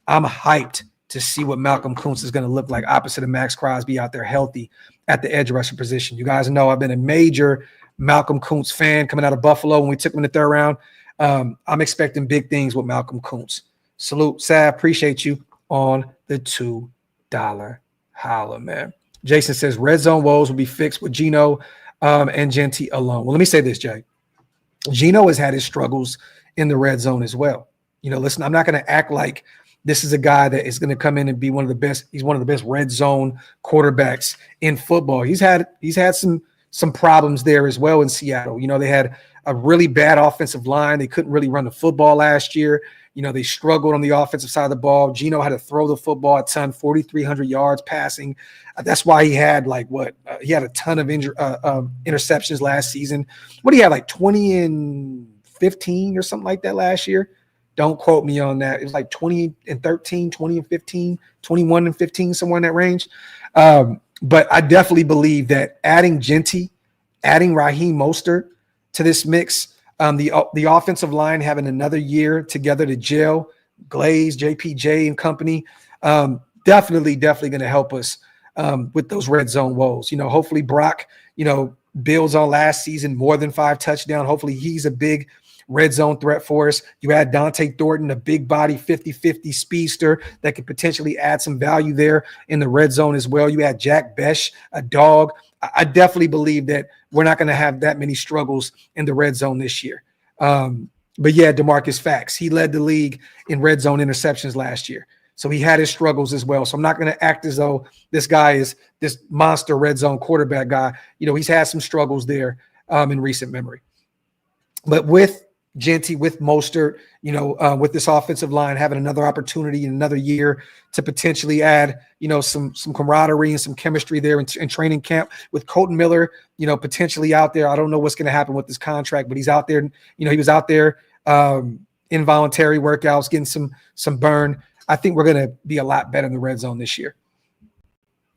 I'm hyped to see what Malcolm Kuntz is going to look like opposite of Max Crosby out there healthy at the edge rusher position. You guys know I've been a major Malcolm Kuntz fan coming out of Buffalo when we took him in the 3rd round. I'm expecting big things with Malcolm Kuntz. Salute, Sav. Appreciate you on the $2 holla, man. Jason says red zone woes will be fixed with Geno and Genty alone. Well, let me say this, Jay. Geno has had his struggles in the red zone as well. Listen, I'm not going to act like this is a guy that is going to come in and be one of the best. He's one of the best red zone quarterbacks in football. He's had some problems there as well in Seattle. They had a really bad offensive line. They couldn't really run the football last year. They struggled on the offensive side of the ball. Geno had to throw the football a ton, 4,300 yards passing. That's why he had he had a ton of interceptions last season. What he had 20 and 15 or something like that last year. Don't quote me on that. It was 20 and 13, 20 and 15, 21 and 15, somewhere in that range. But I definitely believe that adding Genty, adding Raheem Mostert to this mix, the offensive line having another year together to gel, Glaze, JPJ, and company, definitely going to help us with those red zone woes. Hopefully Brock, builds on last season, more than 5 touchdowns. Hopefully he's a big red zone threat for us. You add Dante Thornton, a big body 50-50 speedster that could potentially add some value there in the red zone as well. You add Jack Bech, a dog. I definitely believe that we're not going to have that many struggles in the red zone this year. But yeah, DeMarcus Fax, he led the league in red zone interceptions last year. So he had his struggles as well. So I'm not going to act as though this guy is this monster red zone quarterback guy. He's had some struggles there in recent memory. But with Genty, with Mostert, with this offensive line having another opportunity in another year to potentially add, some camaraderie and some chemistry there in training camp with Colton Miller, potentially out there. I don't know what's going to happen with this contract, but he's out there. He was out there involuntary workouts, getting some burn. I think we're going to be a lot better in the red zone this year.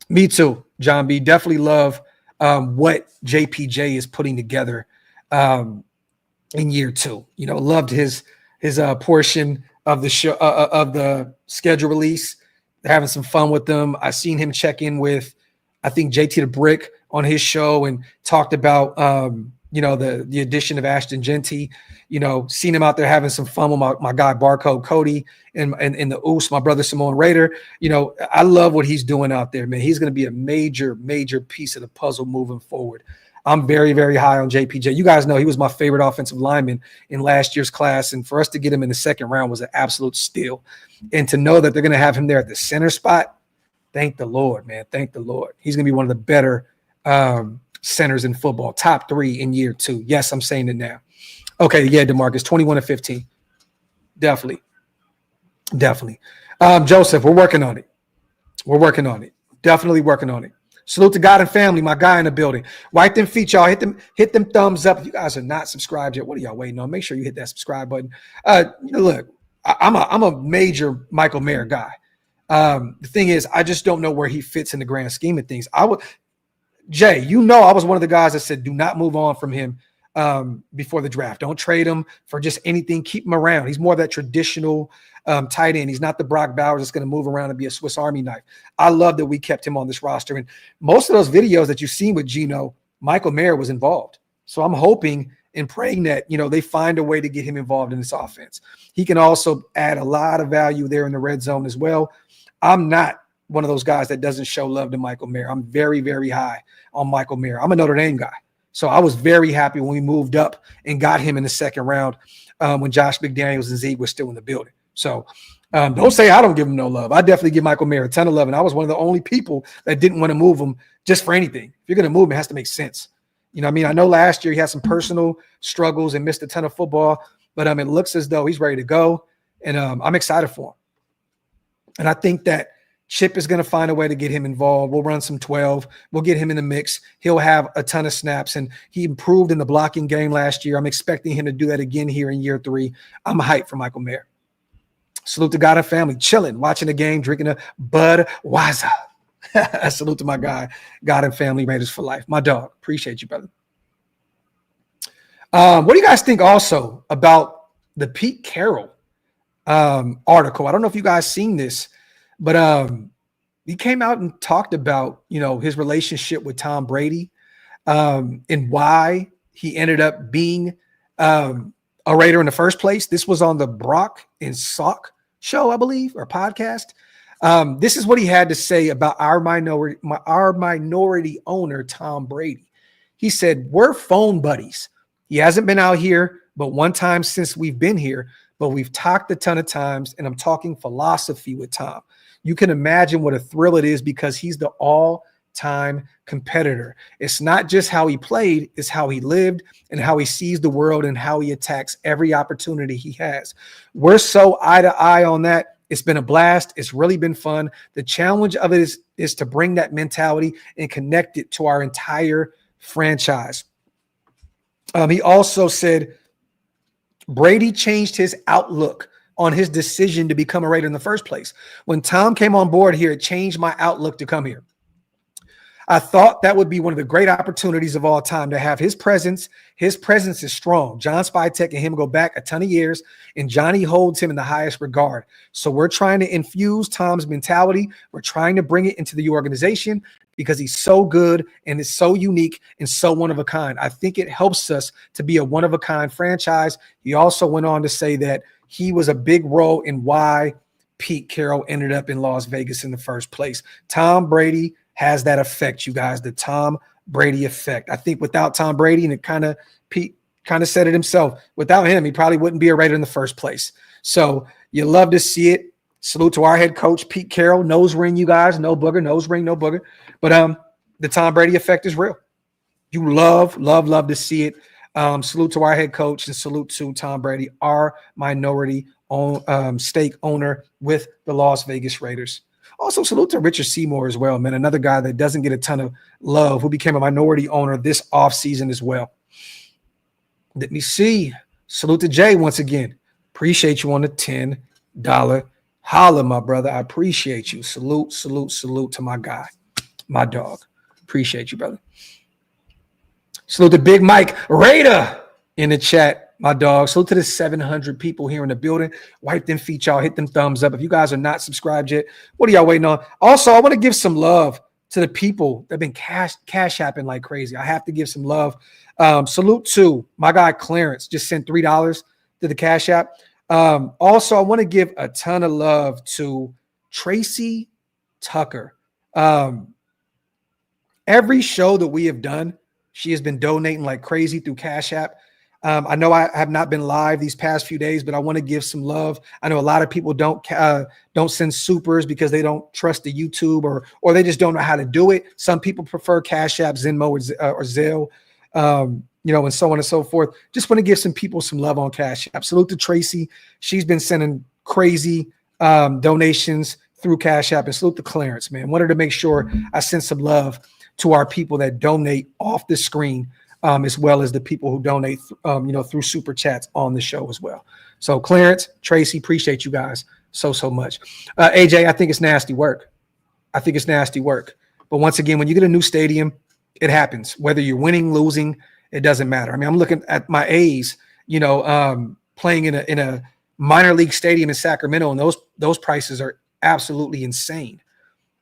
Me too, John B. Definitely love what JPJ is putting together in year 2. Loved his portion of the show of the schedule release. Having some fun with them. I seen him check in with, I think, JT the Brick on his show and talked about the addition of Ashton Genty. Seen him out there having some fun with my guy Barcode Cody and the Oos, my brother Samoan Raider. I love what he's doing out there, man. He's going to be a major piece of the puzzle moving forward. I'm very, very high on JPJ. You guys know he was my favorite offensive lineman in last year's class. And for us to get him in the second round was an absolute steal. And to know that they're going to have him there at the center spot, thank the Lord, man. Thank the Lord. He's going to be one of the better centers in football, top 3 in year 2. Yes, I'm saying it now. Okay, yeah, DeMarcus, 21-15. Definitely. Joseph, we're working on it. Definitely working on it. Salute to God and family, my guy in the building. Wipe them feet, y'all. Hit them thumbs up. If you guys are not subscribed yet, what are y'all waiting on? Make sure you hit that subscribe button. Look, I'm a major Michael Mayer guy. The thing is, I just don't know where he fits in the grand scheme of things. I was one of the guys that said, do not move on from him before the draft. Don't trade him for just anything. Keep him around. He's more of that traditional tight end. He's not the Brock Bowers that's going to move around and be a Swiss Army knife. I love that we kept him on this roster. And most of those videos that you've seen with Geno, Michael Mayer was involved. So I'm hoping and praying that, they find a way to get him involved in this offense. He can also add a lot of value there in the red zone as well. I'm not one of those guys that doesn't show love to Michael Mayer. I'm very, very high on Michael Mayer. I'm a Notre Dame guy. So I was very happy when we moved up and got him in the second round when Josh McDaniels and Zeke were still in the building. So don't say I don't give him no love. I definitely give Michael Mayer a ton of love, and I was one of the only people that didn't want to move him just for anything. If you're going to move him, it has to make sense. You know what I mean? I know last year he had some personal struggles and missed a ton of football, but it looks as though he's ready to go, and I'm excited for him. And I think that Chip is going to find a way to get him involved. We'll run some 12. We'll get him in the mix. He'll have a ton of snaps, and he improved in the blocking game last year. I'm expecting him to do that again here in year 3. I'm hyped for Michael Mayer. Salute to God and family. Chilling, watching the game, drinking a Budweiser. Salute to my guy, God and family, Raiders for life. My dog. Appreciate you, brother. What do you guys think also about the Pete Carroll article? I don't know if you guys seen this, but he came out and talked about, his relationship with Tom Brady and why he ended up being a Raider in the first place. This was on the Brock and Salk show, I believe, or podcast. This is what he had to say about our minority owner, Tom Brady. He said, we're phone buddies. He hasn't been out here but one time since we've been here, but we've talked a ton of times, and I'm talking philosophy with Tom. You can imagine what a thrill it is because he's the all-time competitor. It's not just how he played, it's how he lived and how he sees the world and how he attacks every opportunity he has. We're so eye to eye on that. It's been a blast. It's really been fun. The challenge of it is to bring that mentality and connect it to our entire franchise. He also said Brady changed his outlook on his decision to become a Raider in the first place. When Tom came on board here, it changed my outlook to come here. I thought that would be one of the great opportunities of all time to have his presence. His presence is strong. John Spytek and him go back a ton of years, and Johnny holds him in the highest regard. So we're trying to infuse Tom's mentality. We're trying to bring it into the organization because he's so good and is so unique and so one of a kind. I think it helps us to be a one of a kind franchise. He also went on to say that he was a big role in why Pete Carroll ended up in Las Vegas in the first place. Tom Brady has that effect, you guys, the Tom Brady effect. I think without Tom Brady, and Pete kind of said it himself, without him, he probably wouldn't be a Raider in the first place. So you love to see it. Salute to our head coach, Pete Carroll. Nose ring, you guys. No booger, nose ring, no booger. But the Tom Brady effect is real. You love to see it. Salute to our head coach and salute to Tom Brady, our minority stake owner with the Las Vegas Raiders. Also, salute to Richard Seymour as well, man. Another guy that doesn't get a ton of love, who became a minority owner this offseason as well. Let me see. Salute to Jay once again. Appreciate you on the $10 holla, my brother. I appreciate you. Salute to my guy, my dog. Appreciate you, brother. Salute to Big Mike Raider in the chat. My dog. Salute to the 700 people here in the building. Wipe them feet, y'all. Hit them thumbs up. If you guys are not subscribed yet, what are y'all waiting on? Also, I want to give some love to the people that have been cash apping like crazy. I have to give some love. Salute to my guy Clarence. Just sent $3 to the Cash App. Also, I want to give a ton of love to Tracy Tucker. Every show that we have done She has been donating like crazy through Cash App. I know I have not been live these past few days, but I want to give some love. I know a lot of people don't send supers because they don't trust the YouTube or they just don't know how to do it. Some people prefer Cash App, Venmo, or Zelle, and so on and so forth. Just want to give some people some love on Cash App. Salute to Tracy. She's been sending crazy donations through Cash App, and salute to Clarence, man. Wanted to make sure I sent some love to our people that donate off the screen, as well as the people who donate, through super chats on the show as well. So Clarence, Tracy, appreciate you guys so much. AJ, I think it's nasty work. But once again, when you get a new stadium, it happens. Whether you're winning, losing, it doesn't matter. I mean, I'm looking at my A's, playing in a minor league stadium in Sacramento, and those prices are absolutely insane.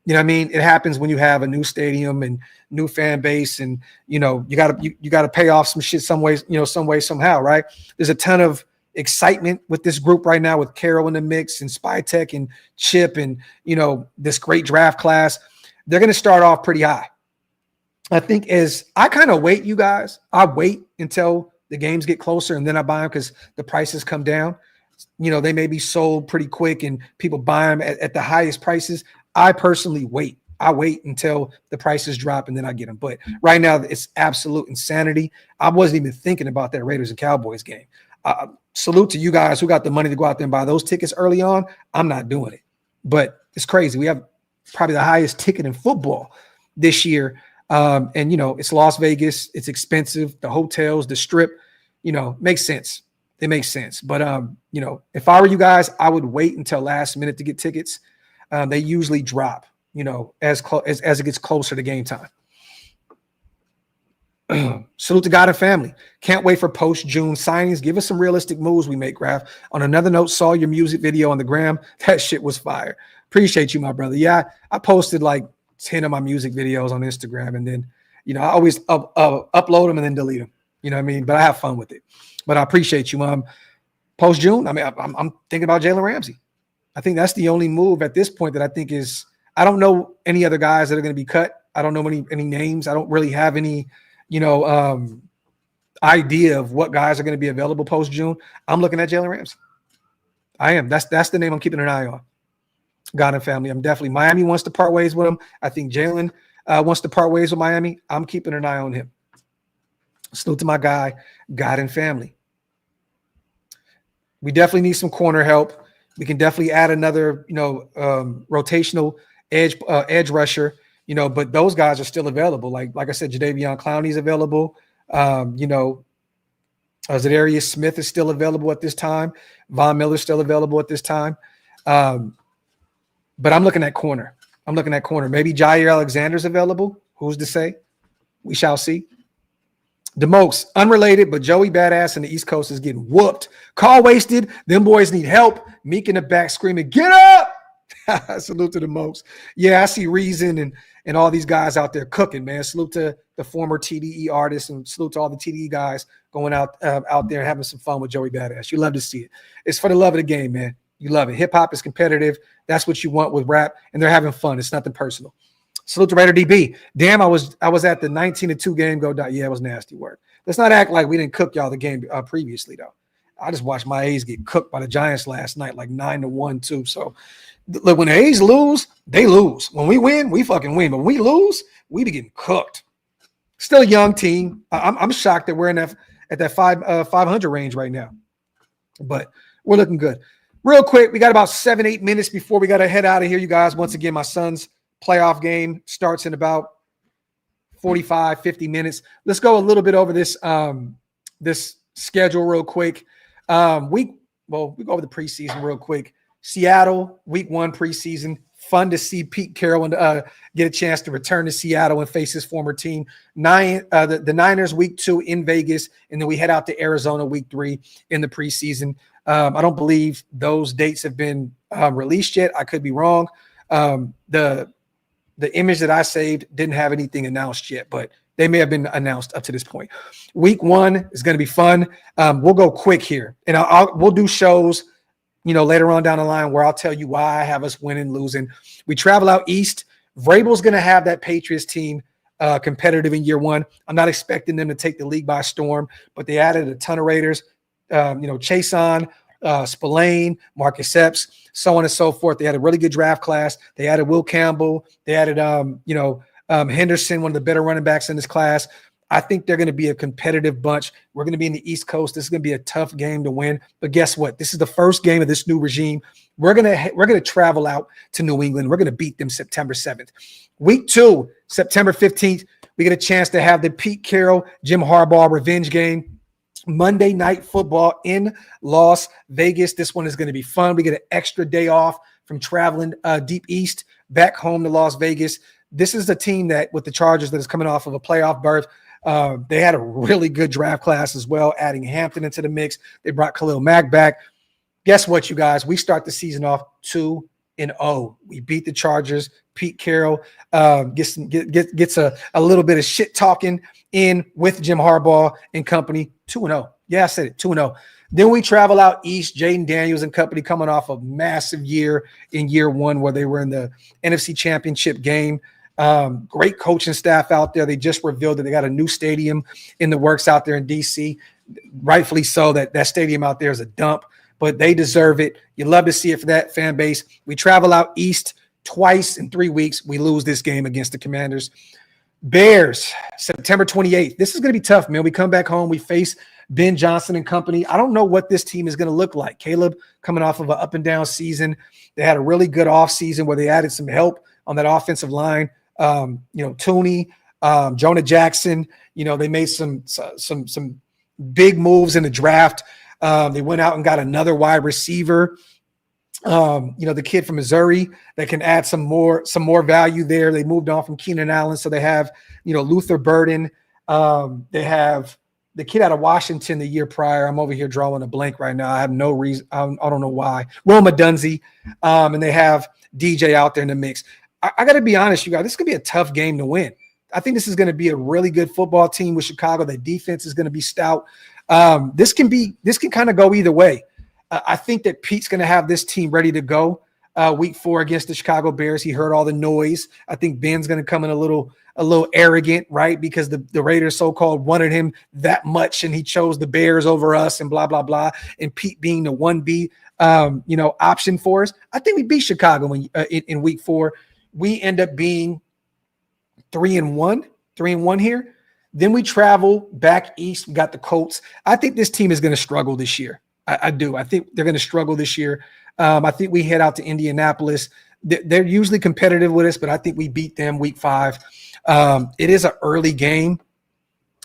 You know what I mean? It happens when you have a new stadium and new fan base, and you gotta pay off some shit some way, somehow, right? There's a ton of excitement with this group right now, with Carroll in the mix and Spytek and Chip and this great draft class. They're gonna start off pretty high. I think as I kind of wait, you guys, I wait until the games get closer and then I buy them because the prices come down. They may be sold pretty quick and people buy them at the highest prices. I personally wait. I wait until the prices drop and then I get them. But right now, it's absolute insanity. I wasn't even thinking about that Raiders and Cowboys game. Salute to you guys who got the money to go out there and buy those tickets early on. I'm not doing it. But it's crazy. We have probably the highest ticket in football this year. It's Las Vegas. It's expensive. The hotels, the strip, makes sense. It makes sense. But, if I were you guys, I would wait until last minute to get tickets. They usually drop, as it gets closer to game time. Salute to God and family. Can't wait for post-June signings. Give us some realistic moves we make, Graphk. On another note, saw your music video on the gram. That shit was fire. Appreciate you, my brother. Yeah, I posted like 10 of my music videos on Instagram, and then, I always upload them and then delete them. You know what I mean? But I have fun with it. But I appreciate you, Mom. Post-June, I mean, I'm thinking about Jalen Ramsey. I think that's the only move at this point that I think is – I don't know any other guys that are going to be cut. I don't know any names. I don't really have any, idea of what guys are going to be available post-June. I'm looking at Jalen Ramsey. I am. That's the name I'm keeping an eye on. God and family. I'm definitely – Miami wants to part ways with him. I think Jalen wants to part ways with Miami. I'm keeping an eye on him. Salute to my guy, God and family. We definitely need some corner help. We can definitely add another, rotational edge rusher, but those guys are still available. Like I said, Jadeveon Clowney's available. Zadarius Smith is still available at this time. Von Miller's still available at this time. But I'm looking at corner. Maybe Jair Alexander's available. Who's to say? We shall see. The most unrelated, but Joey Badass in the East Coast is getting whooped. Call wasted. Them boys need help. Meek in the back screaming, "Get up!" Salute to the most. Yeah, I see Reason and all these guys out there cooking, man. Salute to the former TDE artists and salute to all the TDE guys going out there and having some fun with Joey Badass. You love to see it. It's for the love of the game, man. You love it. Hip hop is competitive. That's what you want with rap, and they're having fun. It's nothing personal. Salute to Raider DB. Damn, I was at the 19-2 game. Yeah, it was nasty work. Let's not act like we didn't cook y'all the game previously, though. I just watched my A's get cooked by the Giants last night, like 9-1 too. So, look, when the A's lose, they lose. When we win, we fucking win. But when we lose, we be getting cooked. Still a young team. I'm shocked that we're at that 500 range right now. But we're looking good. Real quick, we got about 7-8 minutes before we got to head out of here, you guys. Once again, my son's playoff game starts in about 45-50 minutes. Let's go a little bit over this this schedule real quick. We go over the preseason real quick. Seattle, week 1 preseason. Fun to see Pete Carroll get a chance to return to Seattle and face his former team. The Niners week 2 in Vegas, and then we head out to Arizona week 3 in the preseason. I don't believe those dates have been released yet. I could be wrong. The image that I saved didn't have anything announced yet, but they may have been announced up to this point. Week 1 is going to be fun. We'll go quick here, and we'll do shows, later on down the line where I'll tell you why I have us winning, losing. We travel out east. Vrabel's going to have that Patriots team competitive in year one. I'm not expecting them to take the league by storm, but they added a ton of Raiders. Chason, Spillane, Marcus Epps, so on and so forth. They had a really good draft class. They added Will Campbell. They added, Henderson, one of the better running backs in this class. I think they're going to be a competitive bunch. We're going to be in the East Coast. This is going to be a tough game to win. But guess what? This is the first game of this new regime. We're going to travel out to New England. We're going to beat them September 7th. Week 2, September 15th, we get a chance to have the Pete Carroll, Jim Harbaugh revenge game. Monday Night Football in Las Vegas. This one is going to be fun. We get an extra day off from traveling deep east back home to Las Vegas. This is the team that, with the Chargers, that is coming off of a playoff berth. They had a really good draft class as well, adding Hampton into the mix. They brought Khalil Mack back. Guess what, you guys? We start the season off 2-0. We beat the Chargers. Pete Carroll gets a little bit of shit talking in with Jim Harbaugh and company. 2-0. Yeah, I said it. 2-0. Then we travel out east. Jaden Daniels and company coming off a massive year in year one where they were in the NFC Championship game. Great coaching staff out there. They just revealed that they got a new stadium in the works out there in DC. Rightfully so. That stadium out there is a dump, but they deserve it. You love to see it for that fan base. We travel out east twice in 3 weeks. We lose this game against the Commanders. Bears, September 28th. This is going to be tough, man. We come back home. We face Ben Johnson and company. I don't know what this team is going to look like. Caleb coming off of an up and down season. They had a really good offseason where they added some help on that offensive line. Tooney, Jonah Jackson, they made some big moves in the draft. They went out and got another wide receiver. The kid from Missouri that can add some more value there. They moved on from Keenan Allen. So they have, Luther Burden. They have the kid out of Washington the year prior. I'm over here drawing a blank right now. I have no reason. I don't know why. Roma Dunzy. And they have DJ out there in the mix. I got to be honest, you guys, this is going to be a tough game to win. I think this is going to be a really good football team with Chicago. The defense is going to be stout. This can kind of go either way. I think that Pete's going to have this team ready to go week 4 against the Chicago Bears. He heard all the noise. I think Ben's going to come in a little arrogant, right? Because the Raiders so-called wanted him that much and he chose the Bears over us and blah, blah, blah. And Pete being the 1B, option for us. I think we beat Chicago in week 4. We end up being 3-1 here. Then we travel back east. We got the Colts. I think this team is going to struggle this year. I do. I think they're going to struggle this year. I think we head out to Indianapolis. They're usually competitive with us, but I think we beat them week 5. It is an early game,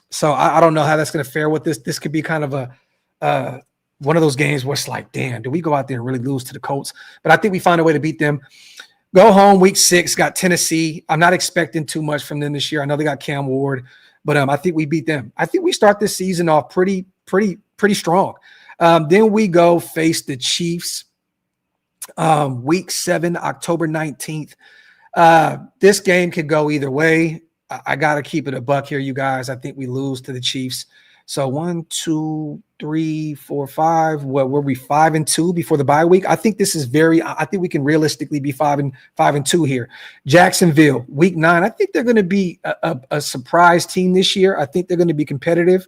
so I don't know how that's going to fare with this. This could be kind of a one of those games where it's like, damn, do we go out there and really lose to the Colts? But I think we find a way to beat them. Go home week 6, got Tennessee. I'm not expecting too much from them this year. I know they got Cam Ward, but I think we beat them. I think we start this season off pretty strong. Then we go face the Chiefs week 7, October 19th. This game could go either way. I got to keep it a buck here, you guys. I think we lose to the Chiefs. So 1, 2, 3, 4, 5. What were we 5-2 before the bye week? I think this is I think we can realistically be 5-2 here. Jacksonville, week 9. I think they're going to be a surprise team this year. I think they're going to be competitive.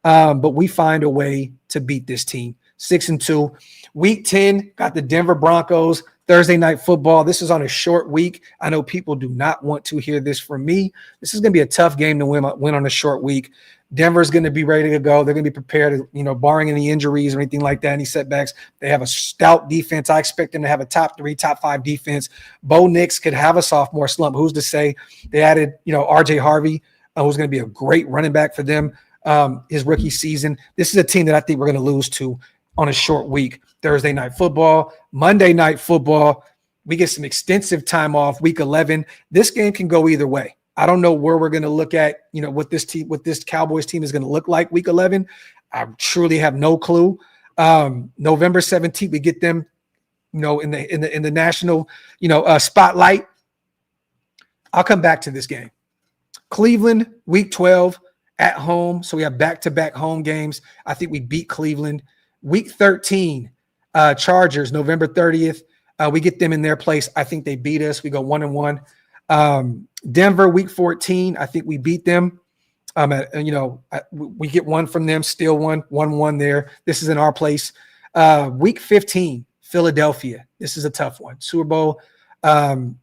But we find a way to beat this team. 6-2. Week 10, got the Denver Broncos, Thursday Night Football. This is on a short week. I know people do not want to hear this from me. This is going to be a tough game to win on a short week. Denver's going to be ready to go. They're going to be prepared, barring any injuries or anything like that, any setbacks. They have a stout defense. I expect them to have a top 3, top 5 defense. Bo Nix could have a sophomore slump. Who's to say? They added, RJ Harvey, who's going to be a great running back for them. His rookie season. This is a team that I think we're going to lose to on a short week. Thursday Night Football, Monday Night Football. We get some extensive time off week 11. This game can go either way. I don't know where we're going to look at, what this Cowboys team is going to look like week 11. I truly have no clue. November 17th, we get them, in the national, spotlight. I'll come back to this game. Cleveland, week 12. At home, so we have back-to-back home games. I think we beat Cleveland. Week 13, Chargers, November 30th. We get them in their place. I think they beat us. We go 1-1. Denver, week 14, I think we beat them. We get one from them, still 1-1 there. This is in our place. Week 15, Philadelphia. This is a tough one. Super Bowl, the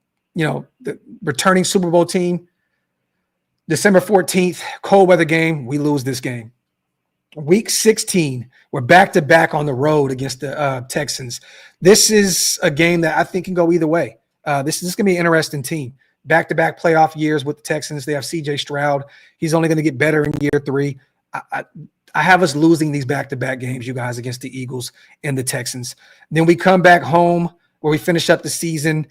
returning Super Bowl team. December 14th, cold weather game. We lose this game. Week 16, we're back-to-back on the road against the Texans. This is a game that I think can go either way. This is going to be an interesting team. Back-to-back playoff years with the Texans. They have C.J. Stroud. He's only going to get better in year 3. I have us losing these back-to-back games, you guys, against the Eagles and the Texans. Then we come back home where we finish up the season.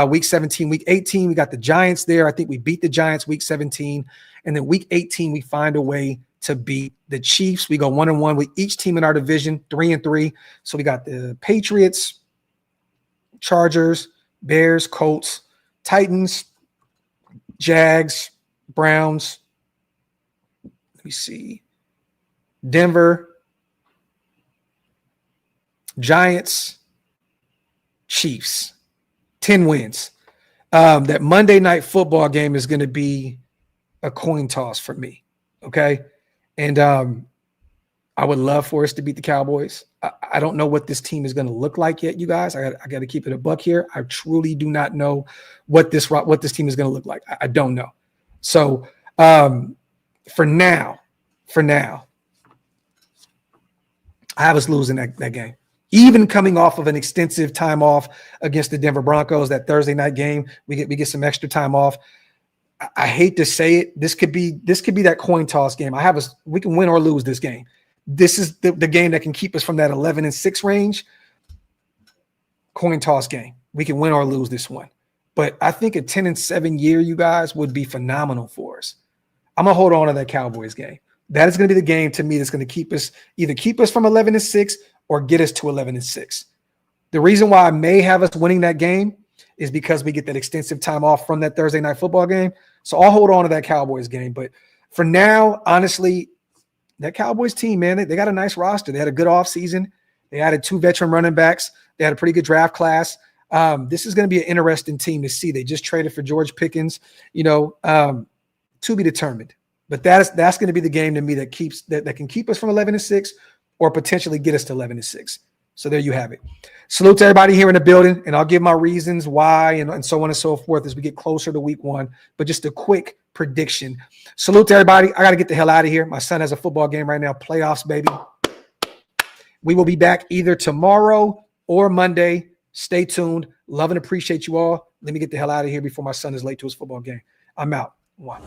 Week 17, week 18, we got the Giants there. I think we beat the Giants week 17. And then week 18, we find a way to beat the Chiefs. We go 1-1 with each team in our division, 3-3. So we got the Patriots, Chargers, Bears, Colts, Titans, Jags, Browns. Let me see. Denver, Giants, Chiefs. 10 wins. That Monday night football game is going to be a coin toss for me. Okay. And I would love for us to beat the Cowboys. I don't know what this team is going to look like yet, you guys. I got to keep it a buck here. I truly do not know what this team is going to look like. I don't know. So for now, I have us losing that game. Even coming off of an extensive time off against the Denver Broncos, that Thursday night game, we get some extra time off. I hate to say it. This could be that coin toss game. We can win or lose this game. This is the game that can keep us from that 11-6 range. Coin toss game. We can win or lose this one. But I think a 10-7 year, you guys, would be phenomenal for us. I'm gonna hold on to that Cowboys game. That is going to be the game to me that's going to either keep us from 11-6 or get us to 11-6. The reason why I may have us winning that game is because we get that extensive time off from that Thursday night football game. So I'll hold on to that Cowboys game. But for now, honestly, that Cowboys team, man, they got a nice roster. They had a good offseason. They added 2 veteran running backs. They had a pretty good draft class. This is going to be an interesting team to see. They just traded for George Pickens, to be determined. But that's going to be the game to me that can keep us from 11-6 or potentially get us to 11-6. So there you have it. Salute to everybody here in the building, and I'll give my reasons why and so on and so forth as we get closer to week 1. But just a quick prediction. Salute to everybody. I got to get the hell out of here. My son has a football game right now. Playoffs, baby. We will be back either tomorrow or Monday. Stay tuned. Love and appreciate you all. Let me get the hell out of here before my son is late to his football game. I'm out. 1.